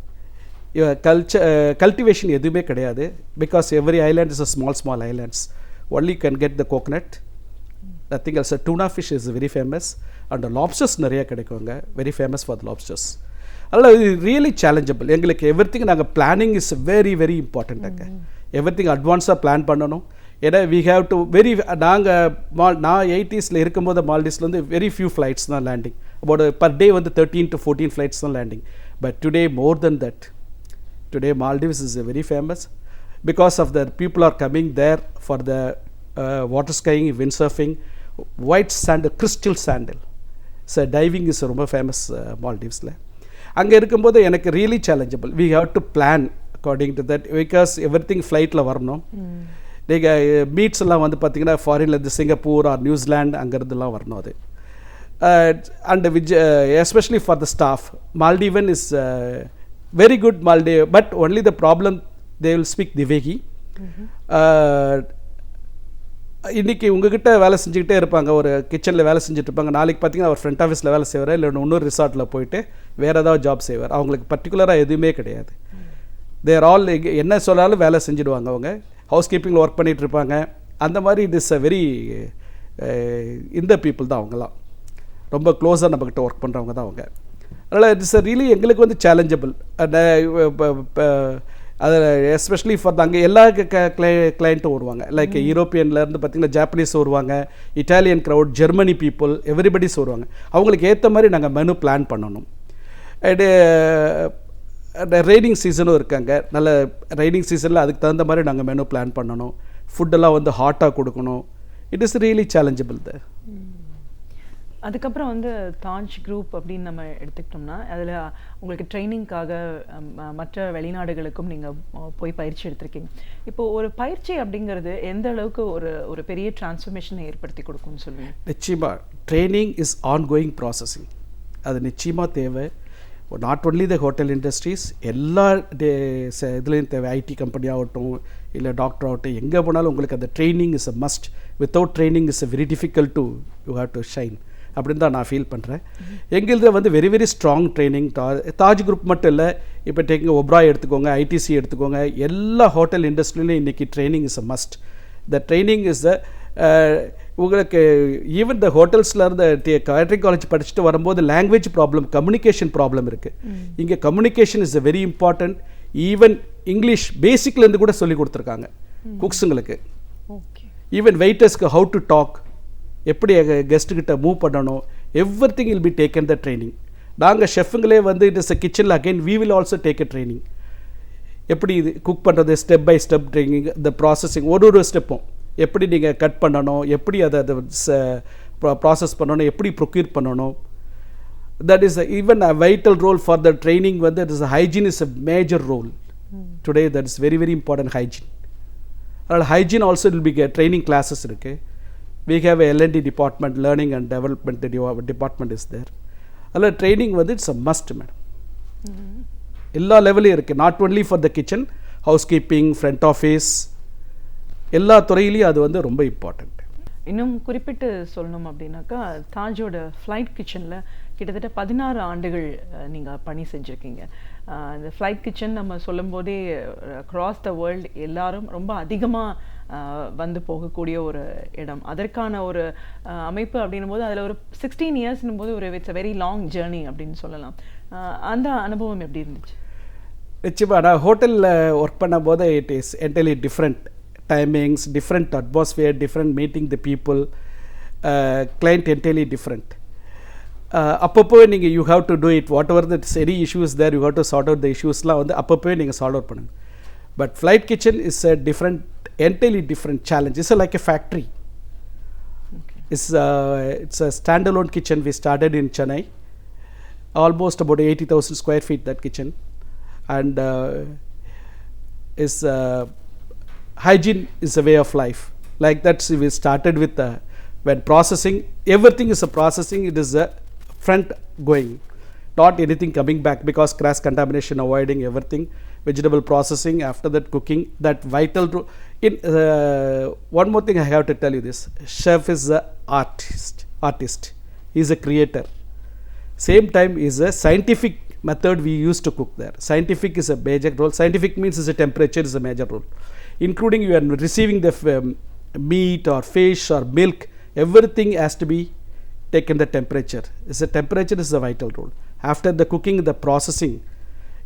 Cultivation எதுவுமே கிடையாது. Because every island is a small islands. Only can get the coconut, nothing else. Tuna fish is very famous and lobsters நிறையா கிடைக்குங்க, very famous for the lobsters. அதனால் இது really challengeable. எங்களுக்கு everything நாங்கள் planning is very very இம்பார்ட்டண்ட்டாங்க. Everything அட்வான்ஸாக plan பண்ணணும். ஏன்னா வி ஹேவ் டு நான் 80s இருக்கும்போது மால்டீவ்ஸில் வந்து வெரி ஃபியூ ஃப்ளைட்ஸ் தான் லேண்டிங். அபவுட் பர் டே வந்து 13 to 14 ஃப்ளைட்ஸ் தான் landing. But today more then that. Today Maldives is very famous because of the people are coming there for the water skiing, windsurfing, white sandal, crystal sandal. So diving is ரொம்ப famous மால்டீவ்ஸில். அங்கே இருக்கும்போது எனக்கு really challengeable. We have to plan according to that because everything ஃப்ளைட்டில் வரணும். நீங்கள் meats எல்லாம் வந்து பார்த்தீங்கன்னா ஃபாரின்லேருந்து சிங்கப்பூர் ஆர் நியூசிலாண்ட் அங்கேருந்துலாம் வரணும். அது and which especially for the staff Maldivian is very good Maldives, but only the problem they will speak Divegi. இன்றைக்கி உங்ககிட்ட வேலை செஞ்சுக்கிட்டே இருப்பாங்க, ஒரு கிச்சனில் வேலை செஞ்சுட்டு இருப்பாங்க. நாளைக்கு பார்த்தீங்கன்னா அவர் ஃப்ரண்ட் ஆஃபீஸில் வேலை செய்வார், இல்லை இன்னொரு ரிசார்ட்டில் போயிட்டு வேறு ஏதாவது ஜாப் செய்வார். அவங்களுக்கு பர்டிகுலராக எதுவுமே கிடையாது. தேர் ஆல் என்ன சொன்னாலும் வேலை செஞ்சுடுவாங்க. அவங்க ஹவுஸ் கீப்பிங்கில் ஒர்க் பண்ணிகிட்டு இருப்பாங்க. அந்த மாதிரி இட் இஸ் அ வெரி இந்த பீப்புள் தான் அவங்களாம். ரொம்ப க்ளோஸாக நம்மக்கிட்ட ஒர்க் பண்ணுறவங்க தான் அவங்க. அதனால் இட்ஸ் ரியலி எங்களுக்கு வந்து சேலஞ்சபிள். அதில் எஸ்பெஷலி ஃபார் அங்கே எல்லா கிளைண்ட்டும் வருவாங்க. லைக் யூரோப்பியன்லேருந்து பார்த்திங்கன்னா ஜாப்பனீஸ் வருவாங்க, Italian crowd, Germany people, everybody's வருவாங்க. அவங்களுக்கு ஏற்ற மாதிரி நாங்கள் மெனு பிளான் பண்ணணும். அண்டு ரெய்னிங் சீசனும் இருக்காங்க. நல்ல ரெய்னிங் சீசனில் அதுக்கு தகுந்த மாதிரி நாங்கள் மெனு பிளான் பண்ணணும். ஃபுட்டெல்லாம் வந்து ஹாட்டாக கொடுக்கணும். இட் இஸ் ரியலி சேலஞ்சபிள் த. அதுக்கப்புறம் வந்து தாஜ் குரூப் அப்படின்னு நம்ம எடுத்துக்கிட்டோம்னா அதில் உங்களுக்கு ட்ரைனிங்காக மற்ற வெளிநாடுகளுக்கும் நீங்கள் போய் பயிற்சி எடுத்திருக்கீங்க. இப்போது ஒரு பயிற்சி அப்படிங்கிறது எந்த அளவுக்கு ஒரு பெரிய டிரான்ஸ்ஃபர்மேஷனை ஏற்படுத்தி கொடுக்கும்னு சொல்லுவீங்க? நிச்சயமாக ட்ரைனிங் இஸ் ஆன்கோயிங் ப்ராசஸிங். அது நிச்சயமாக தேவை. Not only the hotel industries, எல்லா இதுலேயும் தேவை. ஐடி கம்பெனி ஆகட்டும், இல்லை டாக்டர் ஆகட்டும், எங்கே போனாலும் உங்களுக்கு அந்த training is a must. Without training is a very difficult to you have to shine அப்படின்னு தான் நான் ஃபீல் பண்ணுறேன். எங்களது வந்து very very strong training. Taj group மட்டும் இல்லை, இப்போ டேக்கிங் ஒப்ராய் எடுத்துக்கோங்க, ஐடிசி எடுத்துக்கோங்க, எல்லா ஹோட்டல் இண்டஸ்ட்ரியிலையும் இன்றைக்கி training is a must. The training is the உங்களுக்கு ஈவன் த ஹோட்டல்ஸில் இருந்து கேட்டரிங் காலேஜ் படிச்சுட்டு வரும்போது லாங்குவேஜ் ப்ராப்ளம், கம்யூனிகேஷன் ப்ராப்ளம் இருக்குது. இங்கே communication is a very important. Even English பேசிக்லேருந்து கூட சொல்லி கொடுத்துருக்காங்க குக்ஸுங்களுக்கு. ஈவன் வெயிட்டர்ஸ்க்கு ஹவு டு டாக், எப்படி கெஸ்ட்டுக்கிட்ட மூவ் பண்ணணும், everything will be taken the training. நாங்கள் ஷெஃபுங்களே வந்து இட் இஸ் அ கிச்சனில் again we will also take a training. எப்படி இது குக் பண்ணுறது, ஸ்டெப் பை ஸ்டெப் ட்ரைனிங், இந்த ப்ராசஸிங், ஒரு ஸ்டெப்பும் எப்படி நீங்கள் கட் பண்ணணும், எப்படி அதை ப்ராசஸ் பண்ணணும், எப்படி ப்ரொக்யூர் பண்ணணும். that is even a vital role for the training. When there is a hygiene is a major role. Today that is very very important, hygiene. Hygiene also will be training classes. Okay? We have a L&D department, learning and development department is there. Training with it's a must, madam. எல்லா லெவலையும் இருக்குது, not only for the kitchen, house keeping, front office, எல்லா துறையிலையும் அது வந்து ரொம்ப important. இன்னும் குறிப்பிட்டு சொல்லணும் அப்படின்னாக்கா, தாஜோட ஃப்ளைட் கிச்சனில் கிட்டத்தட்ட 16 ஆண்டுகள் நீங்கள் பணி செஞ்சுருக்கீங்க. இந்த ஃப்ளைட் கிச்சன் நம்ம சொல்லும் போதே அக்ராஸ் த வேர்ல்டு எல்லாரும் ரொம்ப அதிகமாக வந்து போகக்கூடிய ஒரு இடம். அதற்கான ஒரு அமைப்பு அப்படின்னும் போது அதில் ஒரு 16 இயர்ஸ்னும் போது ஒரு it's a very long journey அப்படின்னு சொல்லலாம். அந்த அனுபவம் எப்படி இருந்துச்சு? நிச்சயமாக நான் ஹோட்டலில் ஒர்க் பண்ணும்போது it is entirely different timings, different atmosphere, different meeting the people, client entirely different. அப்பப்போ நீங்கள் you have to do it, whatever that's any issues there, you have to sort out the இஷ்யூஸ்லாம் வந்து அப்பப்போ நீங்கள் sort out பண்ணுங்க. But flight kitchen is a different, entirely different challenge. It's like a factory. Okay. It's a standalone kitchen. We started in Chennai, almost about 80,000 square feet that kitchen, and hygiene is a way of life. Like that, we started with when processing, everything is a processing. It is a front going, not anything coming back, because cross contamination, avoiding everything. Vegetable processing, after that cooking, that vital in one more thing I have to tell you, this chef is a artist, he is a creator, same time is a scientific method we used to cook there. Scientific is a major role. Scientific means is a temperature is a major role, including you are receiving the meat or fish or milk, everything has to be taken the temperature. Is a temperature is a vital role. After the cooking, the processing,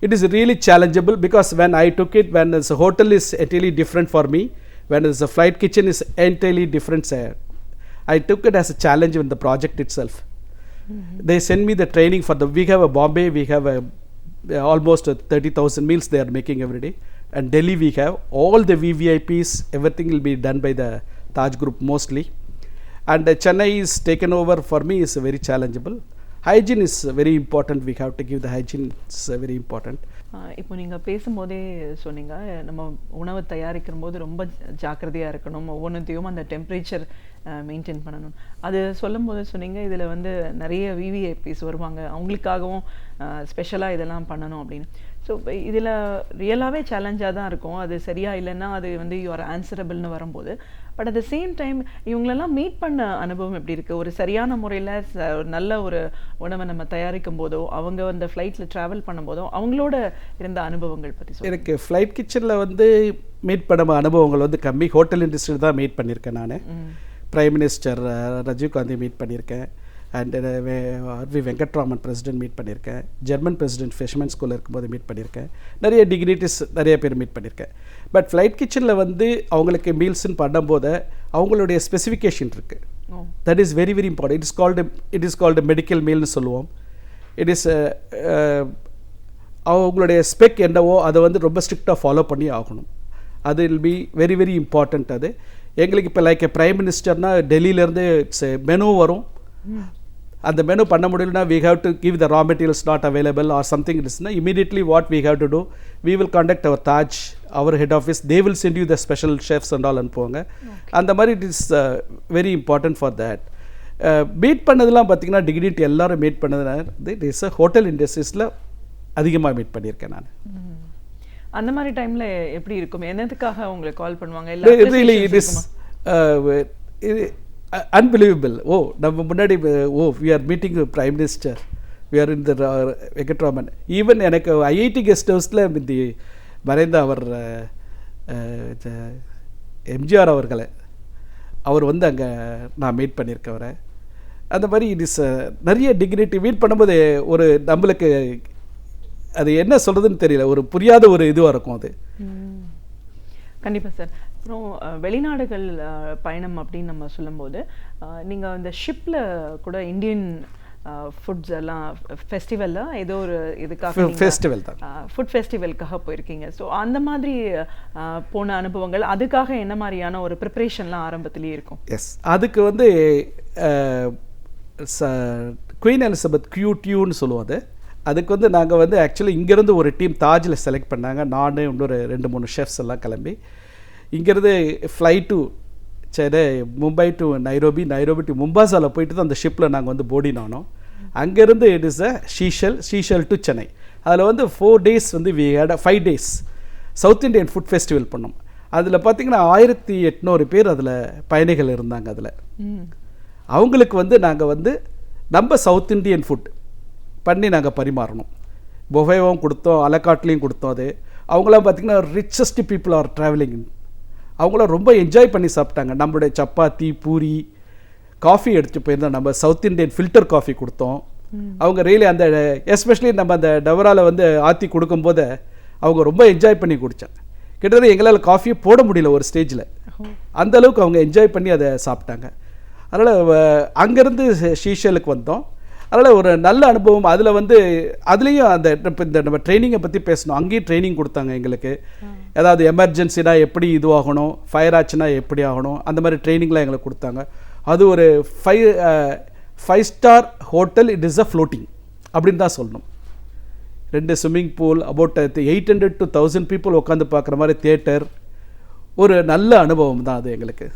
it is really challengeable, because when I took it, when it's a hotel is entirely different for me, when it's a flight kitchen is entirely different. I took it as a challenge in the project itself. They send me the training for the, we have a Bombay, we have a almost 30,000 meals they are making every day, and Delhi we have all the VVIPs, everything will be done by the Taj Group mostly, and Chennai is taken over for me is very challengeable. Hygiene is very important. We have to give the hygiene, it's very important. இப்போ நீங்கள் பேசும்போதே சொன்னீங்க, நம்ம உணவை தயாரிக்கிற போது ரொம்ப ஜாக்கிரதையாக இருக்கணும், ஒவ்வொன்றுத்தையும் அந்த டெம்பரேச்சர் மெயின்டைன் பண்ணணும். அது சொல்லும் போது சொன்னீங்க, இதில் வந்து நிறைய விவிஐபிஸ் வருவாங்க, அவங்களுக்காகவும் ஸ்பெஷலாக இதெல்லாம் பண்ணணும் அப்படின்னு. ஸோ இதில் ரியலாகவே சேலஞ்சாக தான் இருக்கும். அது சரியாக இல்லைன்னா அது வந்து யூ ஆர் ஆன்சரபிள்னு வரும்போது, but at the same time இவங்களெல்லாம் மீட் பண்ண அனுபவம் எப்படி இருக்குது? ஒரு சரியான முறையில் நல்ல ஒரு உணவை நம்ம தயாரிக்கும் போதோ, அவங்க அந்த ஃப்ளைட்டில் ட்ராவல் பண்ணும்போதோ அவங்களோட இருந்த அனுபவங்கள் பற்றி சொல்லுங்கள். எனக்கு ஃப்ளைட் கிச்சனில் வந்து மீட் பண்ண அனுபவங்கள் வந்து கம்மி. ஹோட்டல் இண்டஸ்ட்ரியில் தான் மீட் பண்ணியிருக்கேன் நான். Prime minister Rajiv Gandhi meet பண்ணியிருக்கேன், and R V Venkataraman president meet பண்ணியிருக்கேன், ஜெர்மன் பிரசிடென்ட் ஃபிஷ்மேன் ஸ்கூலில் இருக்கும்போது மீட் பண்ணியிருக்கேன், நிறைய டிக்னிட்டிஸ் நிறைய பேர் மீட் பண்ணியிருக்கேன். பட் ஃப்ளைட் கிச்சனில் வந்து அவங்களுக்கு மீல்ஸ்ன்னு பண்ணும்போது அவங்களுடைய ஸ்பெசிஃபிகேஷன் இருக்குது. That is very very important. It is called medical மீல்னு சொல்லுவோம். இட் இஸ் அவங்களுடைய ஸ்பெக் என்னவோ அதை வந்து ரொம்ப ஸ்ட்ரிக்டாக ஃபாலோ பண்ணி ஆகணும். அது will be very very important. அது எங்களுக்கு இப்போ லைக் பிரைம் மினிஸ்டர்னால் டெல்லியிலேருந்து இட்ஸ் மெனு வரும், அந்த மெனு பண்ண முடியலனா we have to give the raw materials not available or something. It is immediately what we have to do, we will contact our Taj, our head office, they will send you the special chefs and all அனுப்புவாங்க. அந்த மாதிரி it is very important for that. Meet பண்ணதெல்லாம் பார்த்தீங்கன்னா dignity எல்லாரும் meet பண்ணதுனால it is hotel இண்டஸ்ட்ரீஸில் அதிகமாக meet பண்ணியிருக்கேன் நான். அந்த மாதிரி டைமில் எப்படி இருக்கும்? என்னதுக்காக உங்களுக்கு கால் பண்ணுவாங்க? இல்லை இட் இஸ் unbelievable. Oh, நம்ம முன்னாடி we are meeting the prime minister, we are in the Venkatraman. Even எனக்கு ஐஐடி கெஸ்ட் ஹவுஸில் இந்த மறைந்த அவர் எம்ஜிஆர் அவர்களை அவர் வந்து அங்கே நான் மீட் பண்ணியிருக்கவரை. அந்த மாதிரி இட் இஸ் நிறைய டிக்னிட்டி மீட் பண்ணும்போது ஒரு நம்மளுக்கு அது என்ன சொல்கிறதுன்னு தெரியல, ஒரு புரியாத ஒரு இதுவாக இருக்கும் அது. கண்டிப்பாக சார். அப்புறம் வெளிநாடுகள் பயணம் அப்படின்னு நம்ம சொல்லும்போது நீங்கள் அந்த ஷிப்பில் கூட இந்தியன் ஃபுட்ஸ் எல்லாம் ஃபெஸ்டிவலில் ஏதோ ஒரு இதுக்காக ஃபெஸ்டிவல் தான், ஃபுட் ஃபெஸ்டிவலுக்காக போயிருக்கீங்க. ஸோ அந்த மாதிரி போன அனுபவங்கள், அதுக்காக என்ன மாதிரியான ஒரு ப்ரிப்பரேஷன்லாம் ஆரம்பத்துலேயே இருக்கும்? எஸ், அதுக்கு வந்து குயின் எலிசபெத் Q2ன்னு சொல்லுவோம் அது. அதுக்கு வந்து நாங்கள் வந்து ஆக்சுவலி இங்கேருந்து ஒரு டீம் தாஜில் செலக்ட் பண்ணாங்க. நான் இன்னொரு 2-3 ஷெஃப்ஸ் எல்லாம் கிளம்பி இங்கேருந்து flight to Chennai, Mumbai to Nairobi, Nairobi to மும்பாசாவில் போயிட்டு தான் அந்த ஷிப்பில் நாங்கள் வந்து போர்டின் ஆனோம். அங்கேருந்து it is Seychelles to Chennai. அதில் வந்து 4 days வந்து we had 5 days South Indian food festival பண்ணோம். அதில் பார்த்திங்கன்னா 1800 பேர் அதில் பயணிகள் இருந்தாங்க. அதில் அவங்களுக்கு வந்து நாங்கள் வந்து நம்ம சவுத் இண்டியன் ஃபுட் பண்ணி நாங்கள் பரிமாறணும். பொஃபேவும் கொடுத்தோம், அலக்காட்லேயும் கொடுத்தோம். அது அவங்களாம் பார்த்திங்கன்னா ரிச்சஸ்ட் பீப்புள் ஆர் ட்ராவலிங். அவங்களாம் ரொம்ப என்ஜாய் பண்ணி சாப்பிட்டாங்க. நம்மளுடைய சப்பாத்தி, பூரி, காஃபி எடுத்துகிட்டு போயிருந்தோம். நம்ம சவுத் இண்டியன் ஃபில்டர் காஃபி கொடுத்தோம். அவங்க ரியலி அந்த எஸ்பெஷலி நம்ம அந்த டவராவில் வந்து ஆற்றி கொடுக்கும்போது அவங்க ரொம்ப என்ஜாய் பண்ணி குடித்தாங்க. கிட்டத்தட்ட எங்களால் காஃபியை போட முடியல ஒரு ஸ்டேஜில். அந்தளவுக்கு அவங்க என்ஜாய் பண்ணி அதை சாப்பிட்டாங்க. அதனால் அங்கேருந்து ஷீஷலுக்கு வந்தோம். அதனால் ஒரு நல்ல அனுபவம். அதில் வந்து அதுலேயும் அந்த இப்போ இந்த நம்ம ட்ரைனிங்கை பற்றி பேசணும். அங்கேயும் ட்ரைனிங் கொடுத்தாங்க எங்களுக்கு. ஏதாவது எமர்ஜென்சினா எப்படி இதுவாகணும், ஃபயர் ஆச்சுன்னா எப்படி ஆகணும், அந்த மாதிரி ட்ரைனிங்லாம் எங்களுக்கு கொடுத்தாங்க. அது ஒரு 5 star hotel. It is a floating அப்படின்னு தான் சொல்லணும். 2 swimming pool, about 800 to 1000 people உட்காந்து பார்க்குற மாதிரி தியேட்டர். ஒரு நல்ல அனுபவம் தான் அது எங்களுக்கு.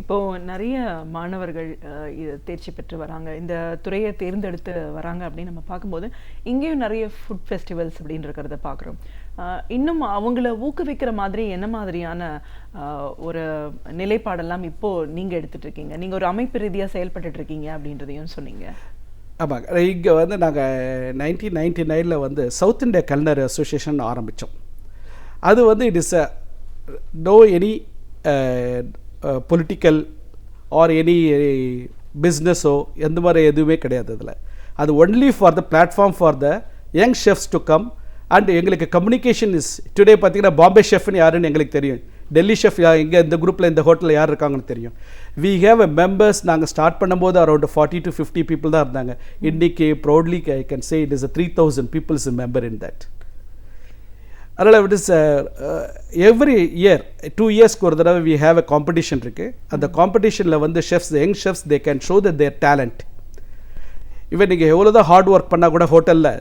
இப்போது நிறைய மாணவர்கள் இது தேர்ச்சி பெற்று வராங்க, இந்த துறையை தேர்ந்தெடுத்து வராங்க அப்படின்னு நம்ம பார்க்கும்போது இங்கேயும் நிறைய ஃபுட் ஃபெஸ்டிவல்ஸ் அப்படின்னு இருக்கிறத பார்க்குறோம். இன்னும் அவங்கள ஊக்குவிக்கிற மாதிரி என்ன மாதிரியான ஒரு நிலைப்பாடெல்லாம் இப்போது நீங்கள் எடுத்துகிட்டு இருக்கீங்க? நீங்கள் ஒரு அமைப்பு ரீதியாக செயல்பட்டு இருக்கீங்க அப்படின்றதையும் சொன்னீங்க. ஆமாங்க. இங்கே வந்து நாங்கள் 1999 வந்து சவுத் இந்தியா கல்னரி அசோசியேஷன் ஆரம்பித்தோம். அது வந்து it is no any political or any பிஸ்னஸோ எந்த மாதிரி எதுவுமே கிடையாது. அதில் அது only for the platform for the young chefs to come. And எங்களுக்கு கம்யூனிகேஷன் இஸ் டுடே பார்த்திங்கன்னா பாம்பே ஷெஃப்னு யாருன்னு எங்களுக்கு தெரியும், டெல்லி ஷெஃப் இங்கே இந்த குரூப்பில் இந்த ஹோட்டலில் யார் இருக்காங்கன்னு தெரியும். We have a members. நாங்கள் ஸ்டார்ட் பண்ணும்போது அரௌண்ட் 40 to 50 பீப்புள் தான் இருந்தாங்க. இன்றைக்கி proudly I can say it is 3000 peoples member in that. அதனால் இட் இஸ் எவ்ரி இயர் 2 yearsக்கு ஒரு தடவை வி ஹேவ் அ காம்படிஷன் இருக்குது. அந்த காம்படிஷனில் வந்து chefs, young chefs, they can show that their talent. இவன் நீங்கள் எவ்வளோ தான் ஹார்ட் ஒர்க் பண்ணால் கூட ஹோட்டலில்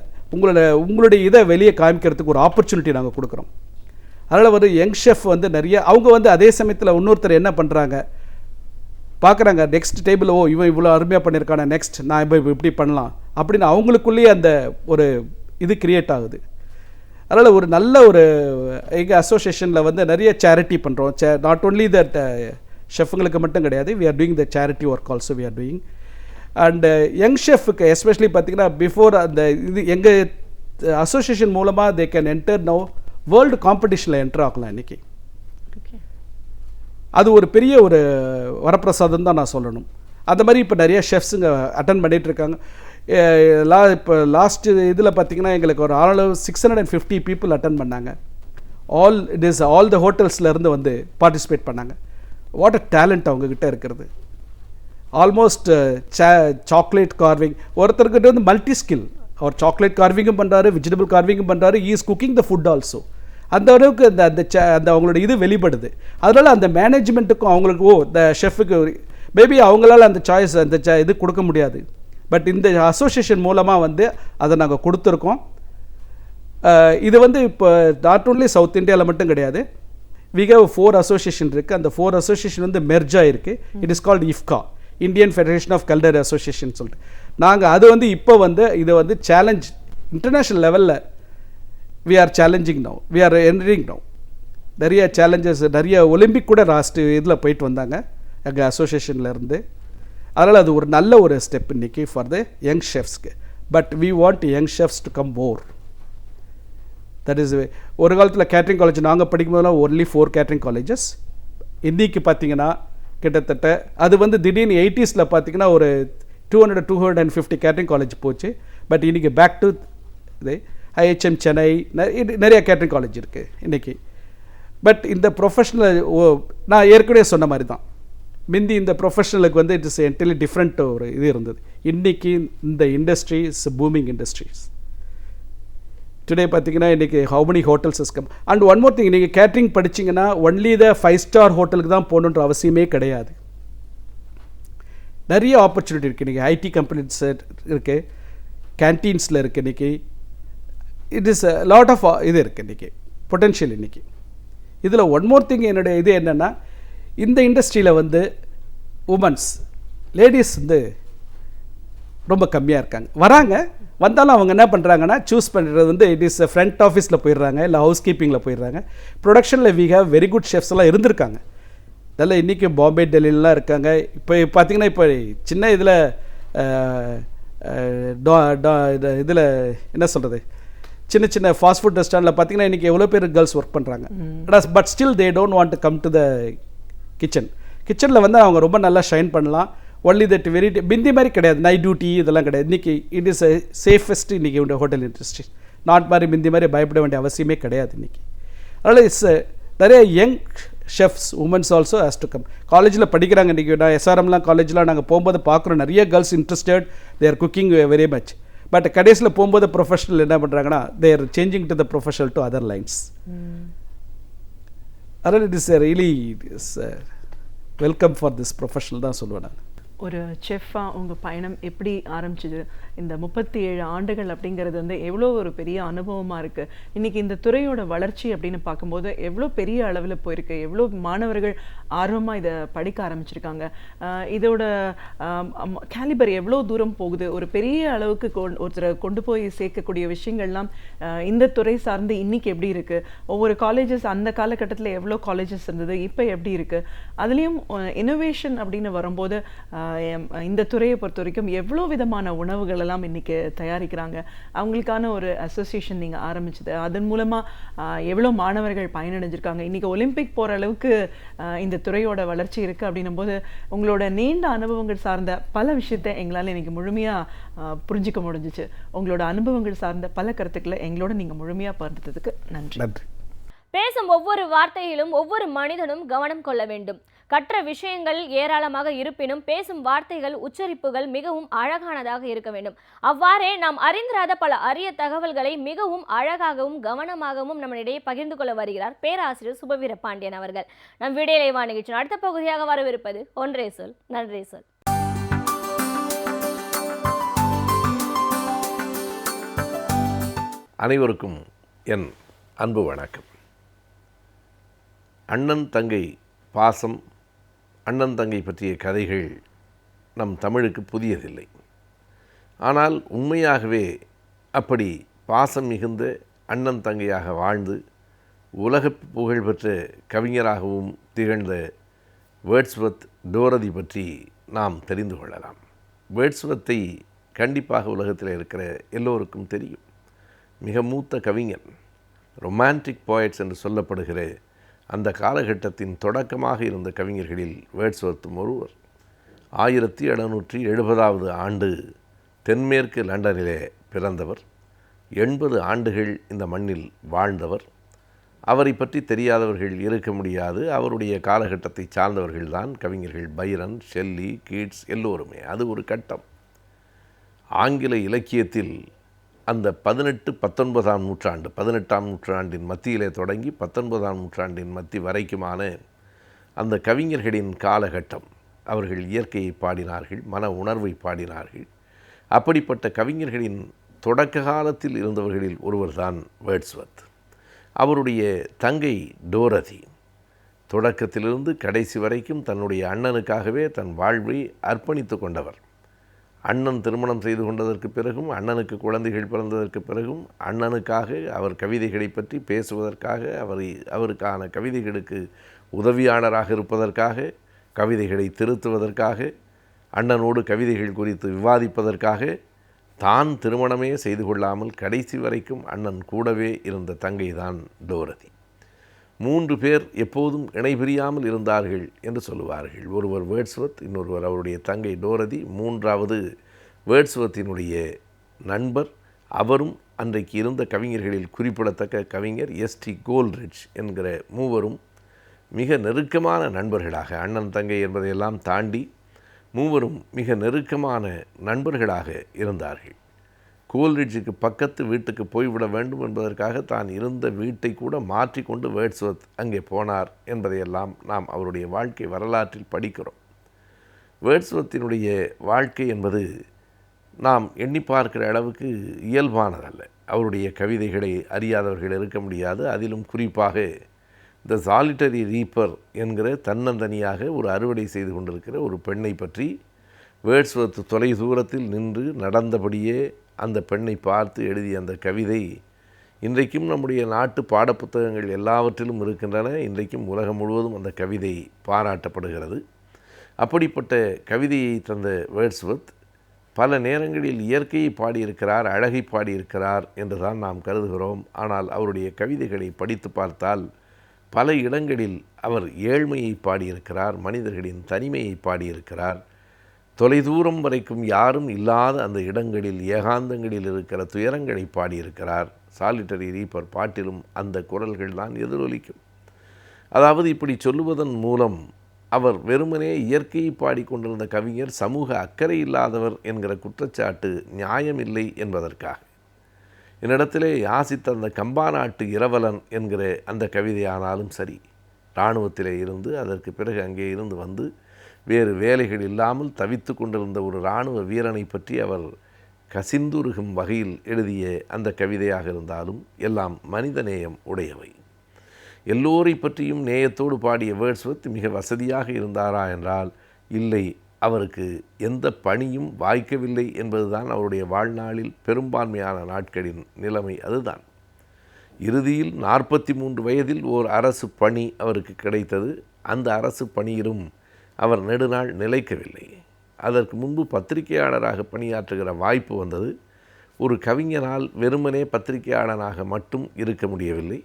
உங்களுடைய இதை வெளியே காமிக்கிறதுக்கு ஒரு ஆப்பர்ச்சுனிட்டி நாங்கள் கொடுக்குறோம். அதனால் வந்து யங் ஷெஃப் வந்து நிறைய அவங்க வந்து அதே சமயத்தில் இன்னொருத்தர் என்ன பண்ணுறாங்க பார்க்குறாங்க, நெக்ஸ்ட் டேபிள் ஓ இவன் இவ்வளோ அருமையாக பண்ணியிருக்கான, நெக்ஸ்ட் நான் இப்போ இப்படி பண்ணலாம் அப்படின்னு அவங்களுக்குள்ளேயே அந்த ஒரு இது கிரியேட் ஆகுது. அதனால் ஒரு நல்ல ஒரு எங்கள் அசோசியேஷனில் வந்து நிறைய சேரிட்டி பண்ணுறோம். நாட் ஓன்லி தட் ஷெஃப்ங்களுக்கு மட்டும் கிடையாது, we are doing the charity work also we are doing. And young ஷெஃப்க்கு எஸ்பெஷலி பார்த்திங்கன்னா பிஃபோர் அந்த இது எங்கள் அசோசியேஷன் மூலமாக they can enter no world காம்படிஷனில் என்டர் ஆகலாம் இன்றைக்கி. அது ஒரு பெரிய ஒரு வரப்பிரசாதம் தான் நான் சொல்லணும். அந்த மாதிரி இப்போ நிறைய ஷெஃப்ஸுங்க அட்டன் பண்ணிகிட்ருக்காங்க. இப்போ லாஸ்ட் இதில் பார்த்திங்கன்னா எங்களுக்கு ஒரு 650 பீப்புள் அட்டன் பண்ணாங்க. ஆல் த ஹோட்டல்ஸ்லேருந்து வந்து பார்ட்டிசிபேட் பண்ணாங்க. வாட் அ டேலண்ட் அவங்கக்கிட்ட இருக்கிறது. ஆல்மோஸ்ட் சாக்லேட் கார்விங், ஒருத்தர்கிட்ட வந்து மல்டி ஸ்கில். அவர் சாக்லேட் கார்விங்கும் பண்ணுறாரு, வெஜிடபிள் கார்விங்கும் பண்ணுறாரு, is cooking the food also. அந்த அளவுக்கு அந்த அவங்களோட இது வெளிப்படுது. அதனால் அந்த மேனேஜ்மெண்ட்டுக்கும் அவங்களுக்கு இந்த ஷெஃபுக்கு மேபி அவங்களால அந்த சாய்ஸ் இது கொடுக்க முடியாது. பட் இந்த அசோசியேஷன் மூலமாக வந்து அதை நாங்கள் கொடுத்துருக்கோம். இது வந்து இப்போ நாட் ஓன்லி சவுத் இந்தியாவில் மட்டும் கிடையாது. வி ஹேவ் 4 அசோசியேஷன் இருக்குது. அந்த 4 அசோசியேஷன் வந்து மெர்ஜாக இருக்குது. It is called IFCA, Indian federation of culinary association சொல்லிட்டு. நாங்கள் அது வந்து இப்போ வந்து இதை வந்து சேலஞ்ச் இன்டர்நேஷ்னல் லெவலில் we are challenging now, we are entering now. நிறைய சேலஞ்சஸ், நிறைய ஒலிம்பிக் கூட லாஸ்ட் இதில் போயிட்டு வந்தாங்க எங்கள் அசோசியேஷன்லேருந்து. அதனால் அது ஒரு நல்ல ஒரு ஸ்டெப் இன்றைக்கி ஃபார் த யங் ஷெஃப்ஸ்க்கு. But we want young chefs to come more. That is ஒரு காலத்தில் கேட்ரிங் காலேஜ் நாங்கள் படிக்கும்போதெல்லாம் ஒன்லி 4 கேட்ரிங் காலேஜஸ். இன்றைக்கி பார்த்திங்கன்னா கிட்டத்தட்ட அது வந்து திடீர்னு 80s பார்த்திங்கன்னா ஒரு 200-250 கேட்ரிங் காலேஜ் போச்சு. பட் இன்றைக்கி பேக் டு இது IHM சென்னை நிறைய கேட்ரிங் காலேஜ் இருக்குது இன்றைக்கி. பட் இந்த ப்ரொஃபஷ்னல் நான் ஏற்கனவே சொன்ன மாதிரி தான், முந்தி இந்த ப்ரொஃபஷனலுக்கு வந்து இட் இஸ் என்டர்லி டிஃப்ரெண்ட் ஒரு இது இருந்தது. இன்றைக்கி இந்த industry is booming industries. Today பார்த்திங்கன்னா இன்றைக்கி how many hotels is come. And one more thing, நீங்கள் கேட்ரிங் படிச்சிங்கன்னா ஒன்லி த 5 star ஹோட்டலுக்கு தான் போகணுன்ற அவசியமே கிடையாது. நிறைய ஆப்பர்ச்சுனிட்டி இருக்குது இன்றைக்கி. ஐடி கம்பெனிஸ் இருக்குது, கேன்டீன்ஸில் இருக்குது இன்றைக்கி. It is a lot of இது இருக்குது இன்றைக்கி, பொட்டென்ஷியல் இன்றைக்கி. இதில் ஒன் மோர் திங் என்னுடைய இது என்னென்னா, இந்த இண்டஸ்ட்ரியில் வந்து உமன்ஸ் லேடிஸ் வந்து ரொம்ப கம்மியாக இருக்காங்க. வராங்க, வந்தாலும் அவங்க என்ன பண்ணுறாங்கன்னா சூஸ் பண்ணுறது வந்து இட் இஸ் ஃப்ரண்ட் ஆஃபீஸில் போயிடுறாங்க, இல்லை ஹவுஸ் கீப்பிங்கில் போயிடுறாங்க. ப்ரொடக்ஷனில் we have very good chefs எல்லாம் இருந்திருக்காங்க. இதெல்லாம் இன்றைக்கி பாம்பே டெல்லியிலலாம் இருக்காங்க. இப்போ பார்த்திங்கன்னா இப்போ சின்ன இதில் இதில் என்ன சொல்கிறது, சின்ன சின்ன ஃபாஸ்ட் ஃபுட் ரெஸ்டாரண்ட்டில் பார்த்திங்கன்னா இன்றைக்கி எவ்வளோ பேர் கேர்ள்ஸ் ஒர்க் பண்ணுறாங்க. But still they don't want to come to the கிச்சனில் வந்து அவங்க ரொம்ப நல்லா ஷைன் பண்ணலாம். ஒன்லி தட் வெரி பிந்தி மாதிரி கிடையாது, நைட் டியூட்டி இதெல்லாம் கிடையாது. இன்றைக்கி இட் இஸ் சேஃபஸ்ட் இன்றைக்கி உடைய ஹோட்டல் இண்டஸ்ட்ரி. நாட் மாதிரி பிந்தி மாதிரி பயப்பட வேண்டிய அவசியமே கிடையாது இன்றைக்கி. அதனால் இட்ஸ் நிறைய young chefs women's also has to come. காலேஜில் படிக்கிறாங்க இன்றைக்கி. நான் எஸ்ஆர்எம்லாம் காலேஜில் நாங்கள் போகும்போது பார்க்குறோம், நிறைய girls interested, they are cooking very much. But கடைசியில் போகும்போது ப்ரொஃபஷனல் என்ன பண்ணுறாங்கன்னா they are changing to the professional to other lines. அதனால் it is really welcome for this professional தான் சொல்லுவேன் நான். ஒரு செஃப்பாக உங்கள் பயணம் எப்படி ஆரம்பிச்சிது? இந்த 37 ஆண்டுகள் அப்படிங்கிறது வந்து எவ்வளோ ஒரு பெரிய அனுபவமாக இருக்குது. இன்றைக்கி இந்த துறையோட வளர்ச்சி அப்படின்னு பார்க்கும்போது எவ்வளோ பெரிய அளவில் போயிருக்கு, எவ்வளோ மாணவர்கள் ஆர்வமாக இதை படிக்க ஆரம்பிச்சிருக்காங்க, இதோட கேலிபர் எவ்வளோ தூரம் போகுது, ஒரு பெரிய அளவுக்கு ஒருத்தரை கொண்டு போய் சேர்க்கக்கூடிய விஷயங்கள்லாம் இந்த துறை சார்ந்து இன்றைக்கி எப்படி இருக்குது, ஒவ்வொரு காலேஜஸ் அந்த காலகட்டத்தில் எவ்வளோ காலேஜஸ் இருந்தது, இப்போ எப்படி இருக்குது, அதுலேயும் இன்னோவேஷன் அப்படின்னு வரும்போது இந்த துறையை பொறுத்த வரைக்கும் எவ்வளோ விதமான உணவுகள் எல்லாம் இன்னைக்கு தயாரிக்கிறாங்க. அவங்களுக்கான ஒரு அசோசியேஷன் நீங்கள் ஆரம்பிச்சது, அதன் மூலமாக எவ்வளோ மாணவர்கள் பயனடைஞ்சிருக்காங்க. இன்றைக்கி ஒலிம்பிக் போகிற அளவுக்கு இந்த துறையோட வளர்ச்சி இருக்குது அப்படின்னும் போது உங்களோட நீண்ட அனுபவங்கள் சார்ந்த பல விஷயத்தை எங்களால் இன்னைக்கு முழுமையாக புரிஞ்சிக்க முடிஞ்சிச்சு. உங்களோட அனுபவங்கள் சார்ந்த பல கருத்துக்களை எங்களோட நீங்கள் முழுமையாக பகிர்ந்ததுக்கு நன்றி. நன்றி. பேசும் ஒவ்வொரு வார்த்தையிலும் ஒவ்வொரு மனிதனும் கவனம் கொள்ள வேண்டும். கற்ற விஷயங்கள் ஏராளமாக இருப்பினும் பேசும் வார்த்தைகள், உச்சரிப்புகள் மிகவும் அழகானதாக இருக்க வேண்டும். அவ்வாறே நாம் அறிந்திராத பல அரிய தகவல்களை மிகவும் அழகாகவும் கவனமாகவும் நம்மிடையே பகிர்ந்து கொள்ள வருகிறார் பேராசிரியர் சுபவீர பாண்டியன் அவர்கள். நம் வீடியோ லைவ் நிகழ்ச்சியின் அடுத்த பகுதியாக வரவிருப்பது ஒன்றே சொல் நன்றே சொல். அனைவருக்கும் என் அன்பு வணக்கம். அண்ணன் தங்கை பாசம், அண்ணன் தங்கை பற்றிய கதைகள் நம் தமிழுக்கு புதியதில்லை. ஆனால் உண்மையாகவே அப்படி பாசம் மிகுந்த அண்ணன் தங்கையாக வாழ்ந்து உலக புகழ்பெற்ற கவிஞராகவும் திகழ்ந்த வேர்ட்ஸ்வர்த் டோரதி பற்றி நாம் தெரிந்து கொள்ளலாம். வேர்ட்ஸ்வர்த்தை கண்டிப்பாக உலகத்தில் இருக்கிற எல்லோருக்கும் தெரியும். மிக மூத்த கவிஞன், ரொமான்டிக் போயட்ஸ் என்று சொல்லப்படுகிற அந்த காலகட்டத்தின் தொடக்கமாக இருந்த கவிஞர்களில் வேர்ட்ஸ்வர்த்தும் ஒருவர். 1770 ஆண்டு தென்மேற்கு லண்டனிலே பிறந்தவர். 80 ஆண்டுகள் இந்த மண்ணில் வாழ்ந்தவர். அவரை பற்றி தெரியாதவர்கள் இருக்க முடியாது. அவருடைய காலகட்டத்தை சார்ந்தவர்கள்தான் கவிஞர்கள் பைரன், ஷெல்லி, கீட்ஸ் எல்லோருமே. அது ஒரு கட்டம். ஆங்கில இலக்கியத்தில் அந்த 18-19ஆம் நூற்றாண்டு, 18ஆம் நூற்றாண்டின் மத்தியிலே தொடங்கி 19ஆம் நூற்றாண்டின் மத்தி வரைக்குமான அந்த கவிஞர்களின் காலகட்டம். அவர்கள் இயற்கையை பாடினார்கள், மன உணர்வை பாடினார்கள். அப்படிப்பட்ட கவிஞர்களின் தொடக்க காலத்தில் இருந்தவர்களில் ஒருவர்தான் வேர்ட்ஸ்வர்த். அவருடைய தங்கை டோரதி தொடக்கத்திலிருந்து கடைசி வரைக்கும் தன்னுடைய அண்ணனுக்காகவே தன் வாழ்வை அர்ப்பணித்து கொண்டவர். அண்ணன் திருமணம் செய்து கொண்டதற்கு பிறகும், அண்ணனுக்கு குழந்தைகள் பிறந்ததற்கு பிறகும் அண்ணனுக்காக அவர் கவிதைகளை பற்றி பேசுவதற்காக, அவருக்கான கவிதைகளுக்கு உதவியாளராக இருப்பதற்காக, கவிதைகளை திருத்துவதற்காக, அண்ணனோடு கவிதைகள் குறித்து விவாதிப்பதற்காக தான் திருமணமே செய்து கொள்ளாமல் கடைசி வரைக்கும் அண்ணன் கூடவே இருந்த தங்கைதான் டோரதி. 3 பேர் எப்போதும் இணைபிரியாமல் இருந்தார்கள் என்று சொல்லுவார்கள். ஒருவர் வேர்ட்ஸ்வர்த், இன்னொருவர் அவருடைய தங்கை டோரதி, 3வது வேர்ட்ஸ்வர்த்தினுடைய நண்பர். அவரும் அன்றைக்கு இருந்த கவிஞர்களில் குறிப்பிடத்தக்க கவிஞர் எஸ்டி கோல்ரிட்ஜ் என்கிற மூவரும் மிக நெருக்கமான நண்பர்களாக, அண்ணன் தங்கை என்பதையெல்லாம் தாண்டி மூவரும் மிக நெருக்கமான நண்பர்களாக இருந்தார்கள். கோல்ரிட்ஜுக்கு பக்கத்து வீட்டுக்கு போய்விட வேண்டும் என்பதற்காக தான் இருந்த வீட்டை கூட மாற்றிக்கொண்டு வேர்ட்ஸ்வர்த் அங்கே போனார் என்பதையெல்லாம் நாம் அவருடைய வாழ்க்கை வரலாற்றில் படிக்கிறோம். வேர்ட்ஸ்வர்த்தினுடைய வாழ்க்கை என்பது நாம் எண்ணி பார்க்கிற அளவுக்கு இயல்பானதல்ல. அவருடைய கவிதைகளை அறியாதவர்கள் இருக்க முடியாது. அதிலும் குறிப்பாக த சாலிட்டரி ரீப்பர் என்கிற தன்னந்தனியாக ஒரு அறுவடை செய்து கொண்டிருக்கிற ஒரு பெண்ணை பற்றி வேர்ட்ஸ்வர்த் தொலை தூரத்தில் நின்று நடந்தபடியே அந்த பெண்ணை பார்த்து எழுதிய அந்த கவிதை இன்றைக்கும் நம்முடைய நாட்டு பாடப்புத்தகங்கள் எல்லாவற்றிலும் இருக்கின்றன. இன்றைக்கும் உலகம் முழுவதும் அந்த கவிதை பாராட்டப்படுகிறது. அப்படிப்பட்ட கவிதையை தந்த வேர்ட்ஸ்வர்த் பல நேரங்களில் இயற்கையை பாடியிருக்கிறார், அழகை பாடியிருக்கிறார் என்று தான் நாம் கருதுகிறோம். ஆனால் அவருடைய கவிதைகளை படித்து பார்த்தால் பல இடங்களில் அவர் ஏழ்மையை பாடியிருக்கிறார், மனிதர்களின் தனிமையை பாடியிருக்கிறார். தொலைதூரம் வரைக்கும் யாரும் இல்லாத அந்த இடங்களில் ஏகாந்தங்களில் இருக்கிற துயரங்களை பாடியிருக்கிறார். சாலிட்டரி ரீப்பர் பாட்டிலும் அந்த குரல்கள் தான் எதிரொலிக்கும். அதாவது இப்படி சொல்லுவதன் மூலம் அவர் வெறுமனே இயற்கையை பாடிக்கொண்டிருந்த கவிஞர் சமூக அக்கறை இல்லாதவர் என்கிற குற்றச்சாட்டு நியாயமில்லை என்பதற்காக என்னிடத்திலே யாசித்த அந்த கம்பா நாட்டு இரவலன் என்கிற அந்த கவிதையானாலும் சரி, இராணுவத்திலே இருந்து அதற்கு பிறகு அங்கே இருந்து வந்து வேறு வேலைகள் இல்லாமல் தவித்து கொண்டிருந்த ஒரு இராணுவ வீரனை பற்றி அவர் கசிந்துருகும் வகையில் எழுதிய அந்த கவிதையாக இருந்தாலும் எல்லாம் மனிதநேயம் உடையவை. எல்லோரை பற்றியும் நேயத்தோடு பாடிய வேர்ட்ஸ்வர்த் மிக வசதியாக இருந்தாரா என்றால் இல்லை. அவருக்கு எந்த பணியும் வாய்க்கவில்லை என்பதுதான் அவருடைய வாழ்நாளில் பெரும்பான்மையான நாட்களின் நிலைமை. அதுதான் இறுதியில் 43 வயதில் ஓர் அரசு பணி அவருக்கு கிடைத்தது. அந்த அரசு பணியிலும் அவர் நெடுநாள் நிலைக்கவில்லை. அதற்கு முன்பு பத்திரிகையாளராக பணியாற்றுகிற வாய்ப்பு வந்தது. ஒரு கவிஞனால் வெறுமனே பத்திரிகையாளனாக மட்டும் இருக்க முடியவில்லை.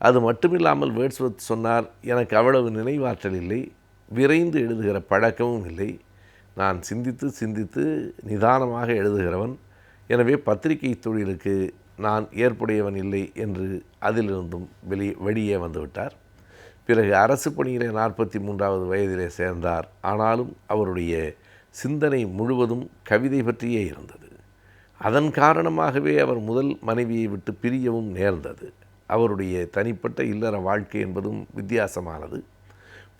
அது மட்டுமில்லாமல் வேர்ட்ஸ்வர்த் சொன்னார், எனக்கு அவ்வளவு நினைவாற்றல் இல்லை, விரைந்து எழுதுகிற பழக்கமும் இல்லை, நான் சிந்தித்து சிந்தித்து நிதானமாக எழுதுகிறவன், எனவே பத்திரிகை தொழிலுக்கு நான் ஏற்புடையவன் இல்லை என்று அதிலிருந்தும் வெளியே வந்துவிட்டார். பிறகு அரசு பணியிலே 43வது வயதிலே சேர்ந்தார். ஆனாலும் அவருடைய சிந்தனை முழுவதும் கவிதை பற்றியே இருந்தது. அதன் காரணமாகவே அவர் முதல் மனைவியை விட்டு பிரியவும் நேர்ந்தது. அவருடைய தனிப்பட்ட இல்லற வாழ்க்கை என்பதும் வித்தியாசமானது.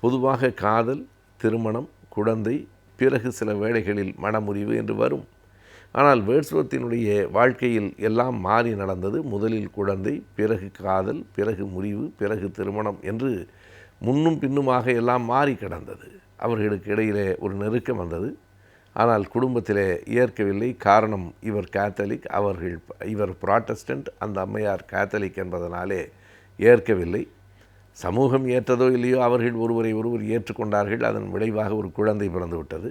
பொதுவாக காதல், திருமணம், குழந்தை, பிறகு சில வேளைகளில் மனமுறிவு என்று வரும். ஆனால் வேர்ட்ஸ்வர்த்தினுடைய வாழ்க்கையில் எல்லாம் மாறி நடந்தது. முதலில் குழந்தை, பிறகு காதல், பிறகு முறிவு, பிறகு திருமணம் என்று முன்னும் பின்னுமாக எல்லாம் மாறி கிடந்தது. அவர்களுக்கு இடையிலே ஒரு நெருக்கம் வந்தது. ஆனால் குடும்பத்திலே ஏற்கவில்லை. காரணம், இவர் கேத்தலிக், இவர் புராட்டஸ்டன்ட், அந்த அம்மையார் கேத்தலிக் என்பதனாலே ஏற்கவில்லை. சமூகம் ஏற்றதோ இல்லையோ அவர்கள் ஒருவரை ஒருவர் ஏற்றுக்கொண்டார்கள். அதன் விளைவாக ஒரு குழந்தை பிறந்து விட்டது.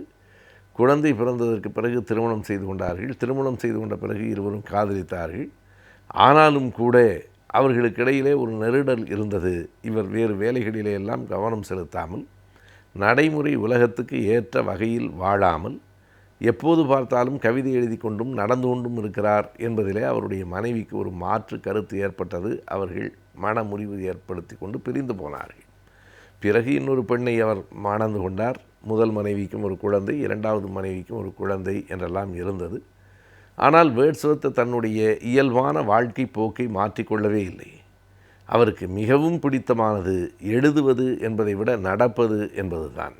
குழந்தை பிறந்ததற்கு பிறகு திருமணம் செய்து கொண்டார்கள். திருமணம் செய்து கொண்ட பிறகு இருவரும் காதலித்தார்கள். ஆனாலும் கூட அவர்களுக்கு இடையிலே ஒரு நெருடல் இருந்தது. இவர் வேறு வேலைகளிலே எல்லாம் கவனம் செலுத்தாமல், நடைமுறை உலகத்துக்கு ஏற்ற வகையில் வாழாமல், எப்போது பார்த்தாலும் கவிதை எழுதி கொண்டும் நடந்து கொண்டும் இருக்கிறார் என்பதிலே அவருடைய மனைவிக்கு ஒரு மாற்று கருத்து ஏற்பட்டது. அவர்கள் மனமுறிவு ஏற்படுத்தி கொண்டு பிரிந்து போனார்கள். பிறகு இன்னொரு பெண்ணை அவர் மணந்து கொண்டார். முதல் மனைவிக்கும் ஒரு குழந்தை, இரண்டாவது மனைவிக்கும் ஒரு குழந்தை என்றெல்லாம் இருந்தது. ஆனால் வேர்ட்ஸ்வர்த் தன்னுடைய இயல்பான வாழ்க்கை போக்கை மாற்றிக்கொள்ளவே இல்லை. அவருக்கு மிகவும் பிடித்தமானது எழுதுவது என்பதை விட நடப்பது என்பதுதான்.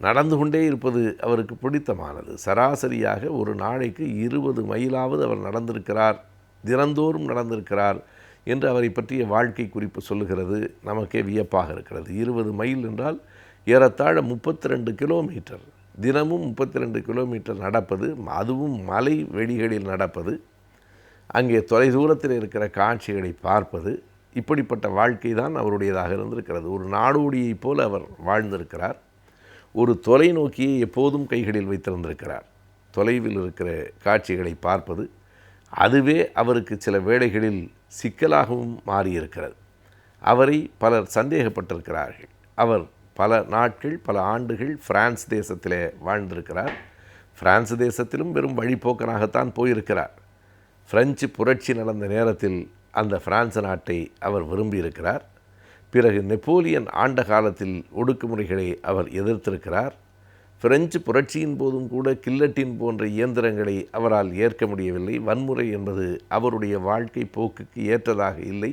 நடந்து கொண்டே இருப்பது அவருக்கு பிடித்தமானது. சராசரியாக ஒரு நாளைக்கு 20 மைலாவது அவர் நடந்திருக்கிறார், தினந்தோறும் நடந்திருக்கிறார் என்று அவரை பற்றிய வாழ்க்கை குறிப்பு சொல்லுகிறது. நமக்கே வியப்பாக இருக்கிறது. 20 மைல் என்றால் ஏறத்தாழ 32 கிலோமீட்டர், தினமும் 32 கிலோமீட்டர் நடப்பது, அதுவும் மலை வெளிகளில் நடப்பது, அங்கே தொலைதூரத்தில் இருக்கிற காட்சிகளை பார்ப்பது, இப்படிப்பட்ட வாழ்க்கை தான் அவருடையதாக இருந்திருக்கிறது. ஒரு நாடோடியைப் போல அவர் வாழ்ந்திருக்கிறார். ஒரு தொலைநோக்கியை எப்போதும் கைகளில் வைத்திருந்திருக்கிறார். தொலைவில் இருக்கிற காட்சிகளை பார்ப்பது, அதுவே அவருக்கு சில வேளைகளில் சிக்கலாகவும் மாறியிருக்கிறது. அவரை பலர் சந்தேகப்பட்டிருக்கிறார்கள். அவர் பல நாட்கள், பல ஆண்டுகள் பிரான்ஸ் தேசத்திலே வாழ்ந்திருக்கிறார். பிரான்ஸ் தேசத்திலும் வெறும் வழிப்போக்கனாகத்தான் போயிருக்கிறார். பிரெஞ்சு புரட்சி நடந்த நேரத்தில் அந்த பிரான்ஸ் நாட்டை அவர் விரும்பியிருக்கிறார். பிறகு நெப்போலியன் ஆண்ட காலத்தில் ஒடுக்குமுறைகளை அவர் எதிர்த்திருக்கிறார். பிரெஞ்சு புரட்சியின் போதும் கூட கில்லட்டின் போன்ற இயந்திரங்களை அவரால் ஏற்க முடியவில்லை. வன்முறை என்பது அவருடைய வாழ்க்கை போக்குக்கு ஏற்றதாக இல்லை.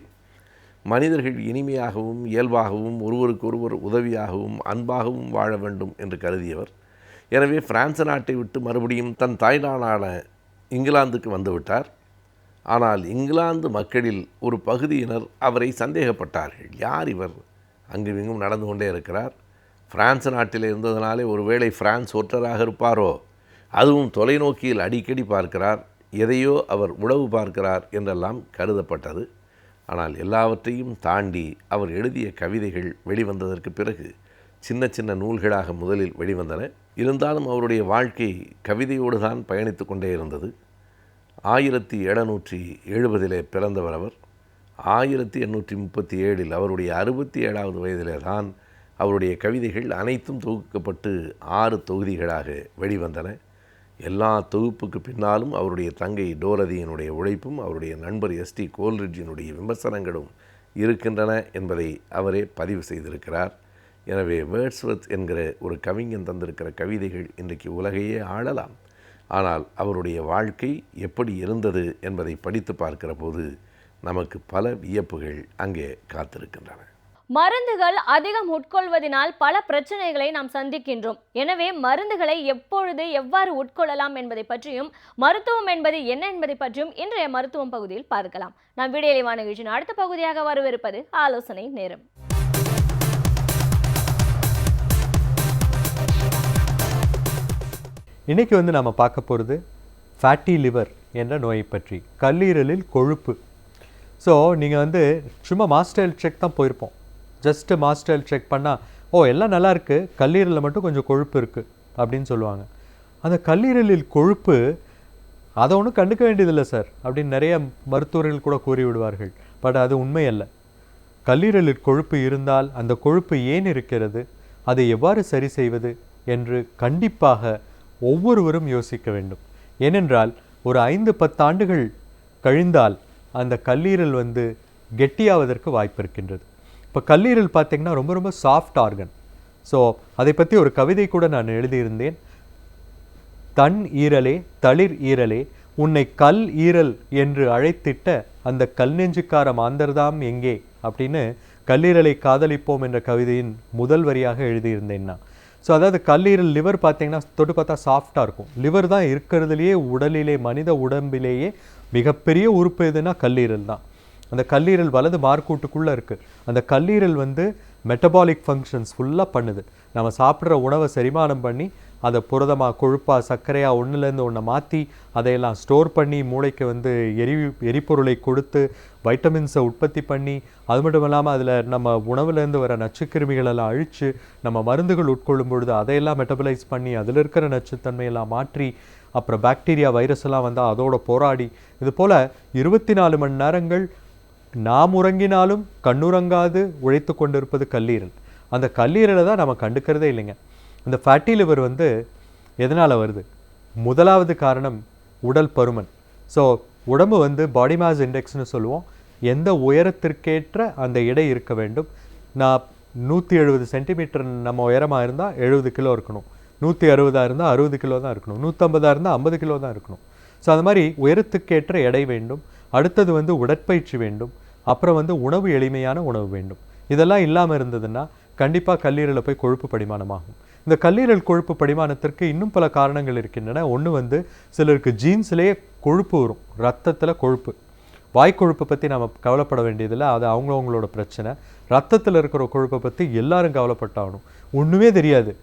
மனிதர்கள் இனிமையாகவும் இயல்பாகவும் ஒருவருக்கொருவர் உதவியாகவும் அன்பாகவும் வாழ வேண்டும் என்று கருதியவர். எனவே பிரான்ஸ் நாட்டை விட்டு மறுபடியும் தன் தாய்நாடான இங்கிலாந்துக்கு வந்துவிட்டார். ஆனால் இங்கிலாந்து மக்களில் ஒரு பகுதியினர் அவரை சந்தேகப்பட்டார்கள். யார் இவர்? அங்கும் இங்கும் நடந்து கொண்டே இருக்கிறார். பிரான்ஸ் நாட்டில் இருந்ததினாலே ஒருவேளை பிரான்ஸ் ஒற்றராக இருப்பாரோ, அதுவும் தொலைநோக்கியில் அடிக்கடி பார்க்கிறார், எதையோ அவர் உளவு பார்க்கிறார் என்றெல்லாம் கருதப்பட்டது. ஆனால் எல்லாவற்றையும் தாண்டி அவர் எழுதிய கவிதைகள் வெளிவந்ததற்கு பிறகு சின்ன சின்ன நூல்களாக முதலில் வெளிவந்தன. இருந்தாலும் அவருடைய வாழ்க்கை கவிதையோடு தான் பயணித்து கொண்டே இருந்தது. 1770 பிறந்தவர் அவர். 1837 அவருடைய 67வது வயதிலே தான் அவருடைய கவிதைகள் அனைத்தும் தொகுக்கப்பட்டு 6 தொகுதிகளாக வெளிவந்தன. எல்லா தொகுப்புக்கு பின்னாலும் அவருடைய தங்கை டோரதியினுடைய உழைப்பும் அவருடைய நண்பர் எஸ்டி கோல்ரிட்ஜினுடைய விமர்சனங்களும் இருக்கின்றன என்பதை அவரே பதிவு செய்திருக்கிறார். எனவே வேர்ட்ஸ்வர்த் என்கிற ஒரு கவிஞன் தந்திருக்கிற கவிதைகள் இன்றைக்கு உலகையே ஆளலாம். ஆனால் அவருடைய வாழ்க்கை எப்படி இருந்தது என்பதை படித்து பார்க்கிற போது நமக்கு பல வியப்புகள் அங்கே காத்திருக்கின்றன. மருந்துகள் அதிகம் உட்கொள்வதனால் பல பிரச்சனைகளை நாம் சந்திக்கின்றோம். எனவே மருந்துகளை எப்பொழுது எவ்வாறு உட்கொள்ளலாம் என்பதை பற்றியும் மருத்துவம் என்பது என்ன என்பதை பற்றியும் இன்றைய மருத்துவம் பகுதியில் பார்க்கலாம். நாம் வீடியோ நிகழ்ச்சியின் அடுத்த பகுதியாக வரவிருப்பது ஆலோசனை நேரம். இன்றைக்கி நம்ம பார்க்க போகிறது ஃபேட்டி லிவர் என்ற நோயை பற்றி, கல்லீரலில் கொழுப்பு. ஸோ நீங்கள் சும்மா மாஸ்டர் செக் தான் போயிருப்போம். ஜஸ்ட்டு மாஸ்டர் செக் பண்ணால் எல்லாம் நல்லா இருக்குது, கல்லீரலில் மட்டும் கொஞ்சம் கொழுப்பு இருக்குது அப்படின்னு சொல்லுவாங்க. அந்த கல்லீரலில் கொழுப்பு அதை ஒன்றும் கண்டுக்க வேண்டியதில்லை சார் அப்படின்னு நிறைய மருத்துவர்கள் கூட கூறி விடுவார்கள். பட் அது உண்மை அல்ல. கல்லீரலில் கொழுப்பு இருந்தால் அந்த கொழுப்பு ஏன் இருக்கிறது, அதை எவ்வாறு சரி செய்வது என்று கண்டிப்பாக ஒவ்வொருவரும் யோசிக்க வேண்டும். ஏனென்றால் ஒரு 5-10 ஆண்டுகள் கழிந்தால் அந்த கல்லீரல் கெட்டியாவதற்கு வாய்ப்பு இருக்கின்றது. இப்போ கல்லீரல் பார்த்திங்கன்னா ரொம்ப ரொம்ப சாஃப்ட் ஆர்கன். ஸோ அதை பற்றி ஒரு கவிதை கூட நான் எழுதியிருந்தேன். தன் ஈரலே தளிர் ஈரலே உன்னை கல் ஈரல் என்று அழைத்திட்ட அந்த கல் நெஞ்சுக்கார மாந்தர்தாம் எங்கே அப்படின்னு கல்லீரலை காதலிப்போம் என்ற கவிதையின் முதல் வரியாக எழுதியிருந்தேன் நான். ஸோ அதாவது கல்லீரல், லிவர் பார்த்திங்கன்னா தொட்டு பார்த்தா சாஃப்டாக இருக்கும். லிவர் தான் இருக்கிறதுலையே உடலிலே, மனித உடம்பிலேயே மிகப்பெரிய உறுப்பு எதுனா கல்லீரல் தான். அந்த கல்லீரல் வலது மார்க்கூட்டுக்குள்ளே இருக்குது. அந்த கல்லீரல் மெட்டபாலிக் ஃபங்க்ஷன்ஸ் ஃபுல்லாக பண்ணுது. நம்ம சாப்பிட்ற உணவை செரிமானம் பண்ணி அதை புரதமாக, கொழுப்பாக, சர்க்கரையாக ஒன்றுலேருந்து ஒன்றை மாற்றி அதையெல்லாம் ஸ்டோர் பண்ணி மூளைக்கு எரிபொருளை கொடுத்து வைட்டமின்ஸை உற்பத்தி பண்ணி, அது மட்டும் இல்லாமல் அதில் நம்ம உணவுலேருந்து வர நச்சுக்கிருமிகளெல்லாம் அழித்து நம்ம மருந்துகள் உட்கொள்ளும் பொழுது அதையெல்லாம் மெட்டபலைஸ் பண்ணி அதில் இருக்கிற நச்சுத்தன்மையெல்லாம் மாற்றி, அப்புறம் பாக்டீரியா, வைரஸ் எல்லாம் வந்தால் அதோட போராடி, இது போல் 24 மணி நேரங்கள் நாம் உறங்கினாலும் கண்ணுறங்காது உழைத்து கொண்டிருப்பது கல்லீரல். அந்த கல்லீரலை தான் நம்ம கண்டுக்கிறதே இல்லைங்க. இந்த ஃபேட்டி லிவர் எதனால் வருது? முதலாவது காரணம் உடல் பருமன். ஸோ உடம்பு பாடி மாஸ் இண்டெக்ஸ்னு சொல்லுவோம். எந்த உயரத்திற்கேற்ற அந்த எடை இருக்க வேண்டும். நான் 170 சென்டிமீட்டர் நம்ம உயரமாக இருந்தால் 70 கிலோ இருக்கணும். 160 இருந்தால் 60 கிலோ தான் இருக்கணும். 150 இருந்தால் 50 கிலோ தான் இருக்கணும். ஸோ அந்த மாதிரி உயரத்துக்கேற்ற எடை வேண்டும். அடுத்தது உடற்பயிற்சி வேண்டும். அப்புறம் உணவு, எளிமையான உணவு வேண்டும். இதெல்லாம் இல்லாமல் இருந்ததுன்னா கண்டிப்பாக கல்லீரலில் போய் கொழுப்பு படிமானமாகும். இந்த கல்லீரல் கொழுப்பு படிமானத்திற்கு இன்னும் பல காரணங்கள் இருக்கின்றன. ஒன்று சிலருக்கு ஜீன்ஸ்லேயே கொழுப்பு வரும், ரத்தத்தில் கொழுப்பு. வாய்க்கொழுப்பை பற்றி நம்ம கவலைப்பட வேண்டியதில்லை, அது அவங்களோட பிரச்சனை. ரத்தத்தில் இருக்கிற கொழுப்பை பற்றி எல்லாரும் கவலைப்பட்டாகணும். ஒன்றுமே தெரியாது,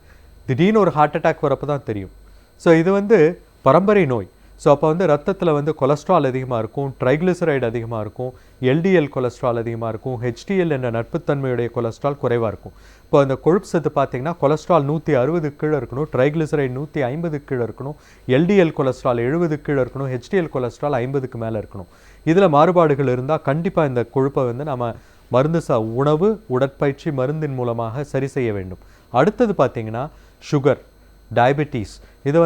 திடீர்னு ஒரு ஹார்ட் அட்டாக் வரப்போ தான் தெரியும். ஸோ இது பரம்பரை நோய். ஸோ அப்போ ரத்தத்தில் கொலஸ்ட்ரால் அதிகமாக இருக்கும், ட்ரைக்ளிசரைடு அதிகமாக இருக்கும், எல்டிஎல் கொலஸ்ட்ரால் அதிகமாக இருக்கும், ஹெச்டிஎல் என்ற நட்புத்தன்மையுடைய கொலஸ்ட்ரால் குறைவாக இருக்கும். இப்போ அந்த கொழுப்பு சத்து பார்த்திங்கன்னா கொலஸ்ட்ரால் 160 கீழே இருக்கணும், ட்ரைக்ளிசரைடு 150 கீழே இருக்கணும், எல்டிஎல் கொலஸ்ட்ரால் 70 கீழே இருக்கணும், ஹெச்டிஎல் கொலஸ்ட்ரால் 50க்கு மேலே இருக்கணும். இதில் மாறுபாடுகள் இருந்தால் கண்டிப்பாக இந்த கொழுப்பை நம்ம மருந்து உணவு, உடற்பயிற்சி, மருந்தின் மூலமாக சரி செய்ய வேண்டும். அடுத்தது பார்த்திங்கன்னா சுகர், டயபெட்டிஸ். இது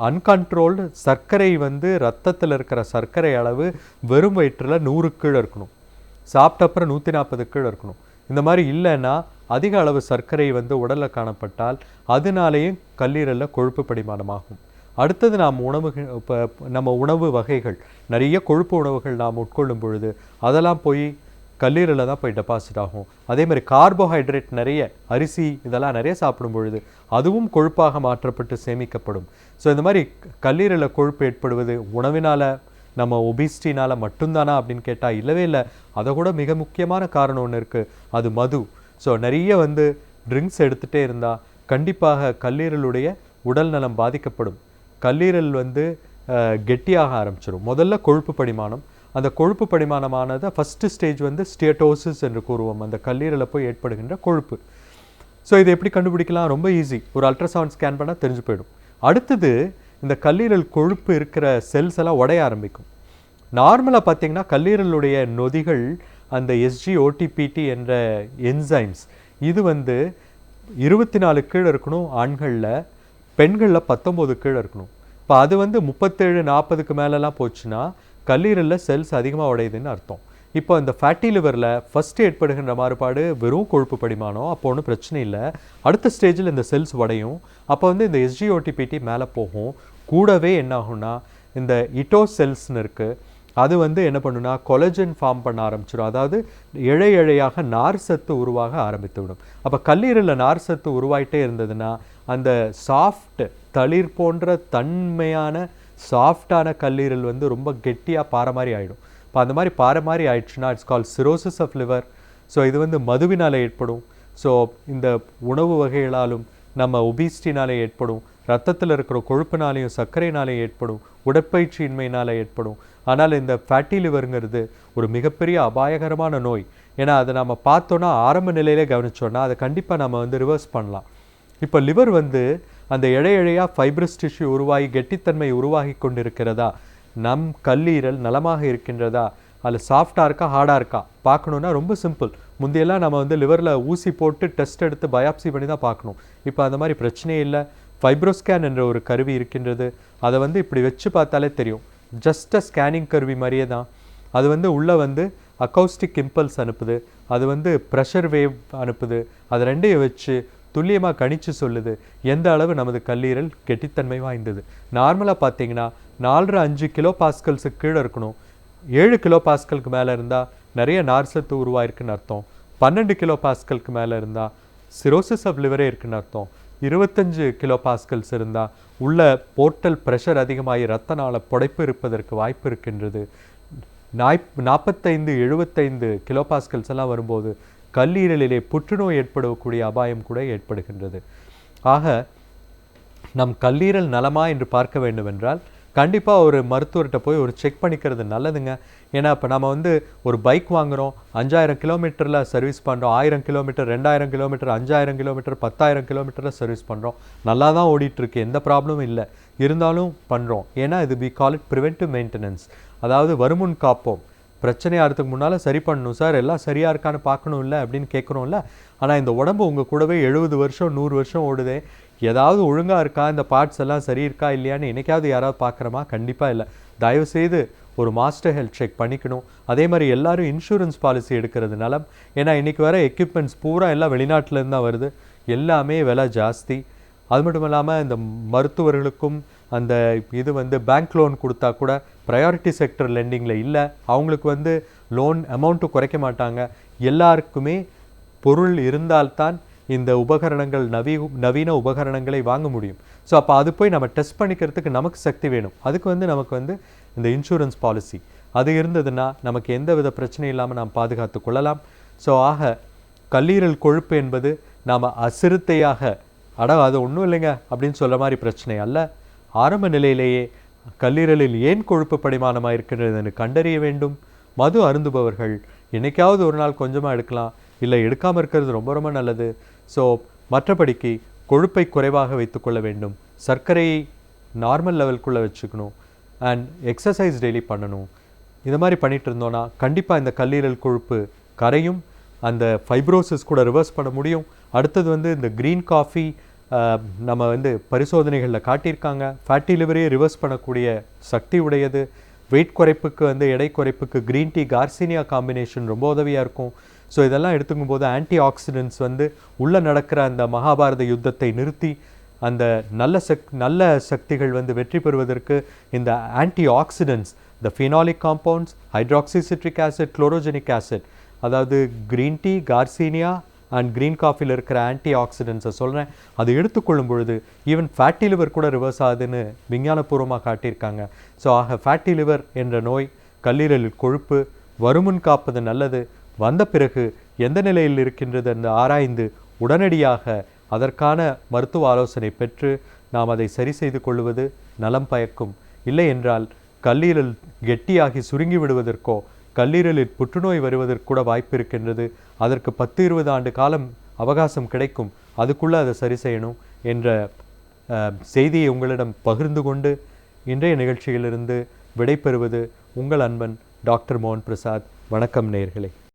அன்கண்ட்ரோல்டு சர்க்கரை ரத்தத்தில் இருக்கிற சர்க்கரை அளவு வெறும் வயிற்றில் 100 கீழே இருக்கணும், சாப்பிட்ட அப்புறம் 140 கீழே இருக்கணும். இந்த மாதிரி இல்லைன்னா அதிக அளவு சர்க்கரை உடலில் காணப்பட்டால் அதனாலேயும் கல்லீரலில் கொழுப்பு படிமானமாகும். அடுத்தது நம்ம உணவு வகைகள், நிறைய கொழுப்பு உணவுகள் நாம் உட்கொள்ளும் பொழுது அதெல்லாம் போய் கல்லீரலில் தான் போய் டெபாசிட் ஆகும். அதே மாதிரி கார்போஹைட்ரேட் நிறைய அரிசி இதெல்லாம் நிறைய சாப்பிடும் பொழுது அதுவும் கொழுப்பாக மாற்றப்பட்டு சேமிக்கப்படும். ஸோ இந்த மாதிரி கல்லீரலில் கொழுப்பு ஏற்படுவது உணவினால் நம்ம ஒபிசிட்டினால் மட்டும்தானா அப்படின்னு கேட்டால் இல்லவே இல்லை. அதை கூட மிக முக்கியமான காரணம் ஒன்று இருக்குது, அது மது. ஸோ நிறைய வந்து ட்ரிங்க்ஸ் எடுத்துகிட்டே இருந்தால் கண்டிப்பாக கல்லீரலுடைய உடல் நலம் பாதிக்கப்படும். கல்லீரல் வந்து கெட்டியாக ஆரம்பிச்சிடும். முதல்ல கொழுப்பு படிமானம், அந்த கொழுப்பு படிமானமானது ஃபஸ்ட்டு ஸ்டேஜ் வந்து ஸ்டியட்டோசிஸ் என்று கூறுவோம், அந்த கல்லீரலில் போய் ஏற்படுகின்ற கொழுப்பு. ஸோ இதை எப்படி கண்டுபிடிக்கலாம்? ரொம்ப ஈஸி, ஒரு அல்ட்ராசவுண்ட் ஸ்கேன் பண்ணால் தெரிஞ்சு போயிடும். அடுத்தது இந்த கல்லீரல் கொழுப்பு இருக்கிற செல்ஸ் எல்லாம் உடைய ஆரம்பிக்கும். நார்மலாக பார்த்தீங்கன்னா கல்லீரலுடைய நொதிகள் அந்த SGOTPT என்ற என்சைம்ஸ் இது வந்து 24 கீழே இருக்கணும் ஆண்களில், பெண்களில் 19 கீழே இருக்கணும். இப்போ அது வந்து 37-40க்கு மேலெலாம் போச்சுன்னா கல்லீரலில் செல்ஸ் அதிகமாக உடையுதுன்னு அர்த்தம். இப்போ இந்த ஃபேட்டி லிவரில் ஃபஸ்ட்டு ஏற்படுகின்ற மாறுபாடு வெறும் கொழுப்பு படிமானம், அப்போ ஒன்றும் பிரச்சனை இல்லை. அடுத்த ஸ்டேஜில் இந்த செல்ஸ் உடையும், அப்போ வந்து இந்த SGOTPT மேலே போகும். கூடவே என்ன ஆகும்னா இந்த இட்டோ செல்ஸ்னு இருக்குது, அது வந்து என்ன பண்ணுன்னா கொலஜன் ஃபார்ம் பண்ண ஆரம்பிச்சிடும். அதாவது இழையாக நார் சத்து உருவாக ஆரம்பித்து விடும். அப்போ கல்லீரலில் நார் சத்து உருவாயிட்டே இருந்ததுன்னா அந்த சாஃப்ட் தளிர் போன்ற தன்மையான சாஃப்டான கல்லீரல் வந்து ரொம்ப கெட்டியாக பாறை மாதிரி ஆகிடும். இப்போ அந்த மாதிரி பாறை மாதிரி ஆயிடுச்சுன்னா it's call cirrhosis of liver. So இது வந்து மதுவினால் ஏற்படும். ஸோ இந்த உணவு வகைகளாலும் நம்ம ஒபிசிட்டினாலே ஏற்படும், ரத்தத்தில் இருக்கிற கொழுப்பினாலேயும் சர்க்கரையினாலேயும் ஏற்படும், உடற்பயிற்சியின்மையினால் ஏற்படும். ஆனால் இந்த ஃபேட்டி லிவருங்கிறது ஒரு மிகப்பெரிய அபாயகரமான நோய். ஏன்னா அதை நம்ம பார்த்தோன்னா ஆரம்ப நிலையிலே கவனிச்சோன்னா அதை கண்டிப்பாக நம்ம வந்து ரிவர்ஸ் பண்ணலாம். இப்போ லிவர் வந்து அந்த இழையாக ஃபைப்ரஸ் டிஷ்யூ உருவாகி கெட்டித்தன்மை உருவாகி கொண்டிருக்கிறதா, நம் கல்லீரல் நலமாக இருக்கின்றதா, அதில் சாஃப்டாக இருக்கா ஹார்டாக இருக்கா பார்க்கணுன்னா ரொம்ப சிம்பிள். முந்தையெல்லாம் நம்ம வந்து லிவரில் ஊசி போட்டு டெஸ்ட் எடுத்து பயாப்சி பண்ணி தான் பார்க்கணும். இப்போ அந்த மாதிரி பிரச்சனையே இல்லை. ஃபைப்ரோஸ்கேன் என்ற ஒரு கருவி இருக்கின்றது, அதை வந்து இப்படி வச்சு பார்த்தாலே தெரியும். ஜஸ்ட் அ ஸ்கேனிங் கருவி மாதிரியே தான். அது வந்து உள்ளே வந்து அக்கௌஸ்டிக் இம்பல்ஸ் அனுப்புது, அது வந்து ப்ரெஷர் வேவ் அனுப்புது. அது ரெண்டையும் வச்சு துல்லியமாக கணிச்சு சொல்லுது எந்த அளவு நமது கல்லீரல் கெட்டித்தன்மை வாய்ந்தது. நார்மலாக பார்த்தீங்கன்னா 4-5 கிலோ பாஸ்கல்ஸுக்கு கீழே இருக்கணும். 7 கிலோ பாஸ்கலுக்கு மேலே இருந்தால் நிறைய நார் சத்து உருவாயிருக்குன்னு அர்த்தம். 12 கிலோ பாஸ்கலுக்கு மேலே இருந்தால் சிரோசிஸ் ஆஃப் லிவரே இருக்குன்னு அர்த்தம். 25 கிலோ பாஸ்கல்ஸ் இருந்தால் உள்ள போர்ட்டல் ப்ரெஷர் அதிகமாகி ரத்த நாள புடைப்பு இருப்பதற்கு வாய்ப்பு இருக்கின்றது. 45-75 கிலோ பாஸ்கல்ஸ் எல்லாம் வரும்போது கல்லீரலிலே புற்றுநோய் ஏற்படக்கூடிய அபாயம் கூட ஏற்படுகின்றது. ஆக நம் கல்லீரல் நலமா என்று பார்க்க வேண்டுமென்றால் கண்டிப்பாக ஒரு மருத்துவர்கிட்ட போய் ஒரு செக் பண்ணிக்கிறது நல்லதுங்க. ஏன்னா இப்போ நம்ம வந்து ஒரு பைக் வாங்குகிறோம், 5000 கிலோமீட்டரில் சர்வீஸ் பண்ணுறோம், 1000 கிலோமீட்டர், 2000 கிலோமீட்டர், 5000 கிலோமீட்டர், 10,000 கிலோமீட்டரில் சர்வீஸ் பண்ணுறோம். நல்லா தான் ஓடிட்டுருக்கு, எந்த ப்ராப்ளமும் இல்லை. இருந்தாலும் பண்ணுறோம். ஏன்னா இது we call it preventive maintenance. அதாவது வருமுன் காப்போம். பிரச்சனை ஆகிறதுக்கு முன்னால் சரி பண்ணணும் சார், எல்லாம் சரியாக இருக்கான்னு பார்க்கணும் இல்லை அப்படின்னு கேட்குறோம்ல. ஆனால் இந்த உடம்பு உங்கள் கூடவே 70 வருஷம் 100 வருஷம் ஓடுதே, ஏதாவது ஒழுங்காக இருக்கா, இந்த பார்ட்ஸ் எல்லாம் சரி இருக்கா இல்லையான்னு என்னைக்காவது யாராவது பார்க்குறோமா? கண்டிப்பாக இல்லை. தயவுசெய்து ஒரு மாஸ்டர் ஹெல்த் செக் பண்ணிக்கணும். அதே மாதிரி எல்லாரும் இன்சூரன்ஸ் பாலிசி எடுக்கிறது நலம். ஏன்னா இன்றைக்கி வர எக்யூப்மெண்ட்ஸ் பூரா எல்லாம் வெளிநாட்டிலேருந்து தான் வருது, எல்லாமே விலை ஜாஸ்தி. அது மட்டும் இல்லாமல் இந்த மருத்துவர்களுக்கும் அந்த இது வந்து பேங்க் லோன் கொடுத்தா கூட ப்ரையாரிட்டி செக்டர் லெண்டிங்கில் இல்லை, அவங்களுக்கு வந்து லோன் அமௌண்ட்டு குறைக்க மாட்டாங்க. எல்லாருக்குமே பொருள் இருந்தால்தான் இந்த உபகரணங்கள் நவீன உபகரணங்களை வாங்க முடியும். ஸோ அப்போ அது போய் நம்ம டெஸ்ட் பண்ணிக்கிறதுக்கு நமக்கு சக்தி வேணும். அதுக்கு வந்து நமக்கு வந்து இந்த இன்சூரன்ஸ் பாலிசி அது இருந்ததுன்னா நமக்கு எந்த வித பிரச்சனையும் இல்லாமல் நாம் பாதுகாத்து கொள்ளலாம். ஸோ ஆக கல்லீரல் கொழுப்பு என்பது நாம் அசிறுத்தையாக அது ஒன்றும் இல்லைங்க அப்படின்னு சொல்ல மாதிரி பிரச்சனை அல்ல. ஆரம்ப நிலையிலேயே கல்லீரலில் ஏன் கொழுப்பு படிமானமாக இருக்கின்றதுன்னு கண்டறிய வேண்டும். மது அருந்துபவர்கள் என்னைக்காவது ஒரு நாள் கொஞ்சமாக எடுக்கலாம், இல்லை எடுக்காமல் இருக்கிறது ரொம்ப ரொம்ப நல்லது. ஸோ மற்றபடிக்கு கொழுப்பை குறைவாக வைத்துக்கொள்ள வேண்டும், சர்க்கரையை நார்மல் லெவலுக்குள்ளே வச்சுக்கணும், அண்ட் எக்ஸசைஸ் டெய்லி பண்ணணும். இது மாதிரி பண்ணிகிட்டு இருந்தோன்னா கண்டிப்பாக இந்த கல்லீரல் கொழுப்பு கரையும், அந்த ஃபைப்ரோசிஸ் கூட ரிவர்ஸ் பண்ண முடியும். அடுத்தது வந்து இந்த க்ரீன் காஃபி நம்ம வந்து பரிசோதனைகளில் காட்டியிருக்காங்க, ஃபேட்டி லிவரையே ரிவர்ஸ் பண்ணக்கூடிய சக்தி உடையது. வெயிட் குறைப்புக்கு வந்து எடை குறைப்புக்கு க்ரீன் டீ கார்சினியா காம்பினேஷன் ரொம்ப உதவியாக இருக்கும். ஸோ இதெல்லாம் எடுத்துக்கும் போது ஆன்டி ஆக்சிடென்ட்ஸ் வந்து உள்ளே நடக்கிற அந்த மகாபாரத யுத்தத்தை நிறுத்தி அந்த நல்ல சக்திகள் வந்து வெற்றி பெறுவதற்கு இந்த ஆன்டி ஆக்சிடென்ட்ஸ், இந்த phenolic compounds, hydroxycitric acid, chlorogenic acid, அதாவது green tea, garcinia and green காஃபியில் இருக்கிற ஆன்டி ஆக்சிடென்ட்ஸை சொல்கிறேன். அது எடுத்துக்கொள்ளும் பொழுது ஈவன் ஃபேட்டி லிவர் கூட ரிவர்ஸ் ஆகுதுன்னு விஞ்ஞானபூர்வமாக காட்டியிருக்காங்க. ஸோ ஆக ஃபேட்டி லிவர் என்ற நோய், கல்லீரலில் கொழுப்பு, வருமுன் காப்பது நல்லது. வந்த பிறகு எந்த நிலையில் இருக்கின்றது என்று ஆராய்ந்து உடனடியாக அதற்கான மருத்துவ ஆலோசனை பெற்று நாம் அதை சரி செய்து கொள்வது நலம் பயக்கும். இல்லை என்றால் கல்லீரல் கெட்டியாகி சுருங்கி விடுவதற்கோ கல்லீரலில் புற்றுநோய் வருவதற்கு வாய்ப்பு இருக்கின்றது. அதற்கு 10-20 ஆண்டு காலம் அவகாசம் கிடைக்கும். அதுக்குள்ளே அதை சரி செய்யணும் என்ற செய்தியை உங்களிடம் பகிர்ந்து கொண்டு இன்றைய நிகழ்ச்சியிலிருந்து விடைபெறுவது உங்கள் அன்பன் டாக்டர் மோகன் பிரசாத். வணக்கம் நேயர்களே.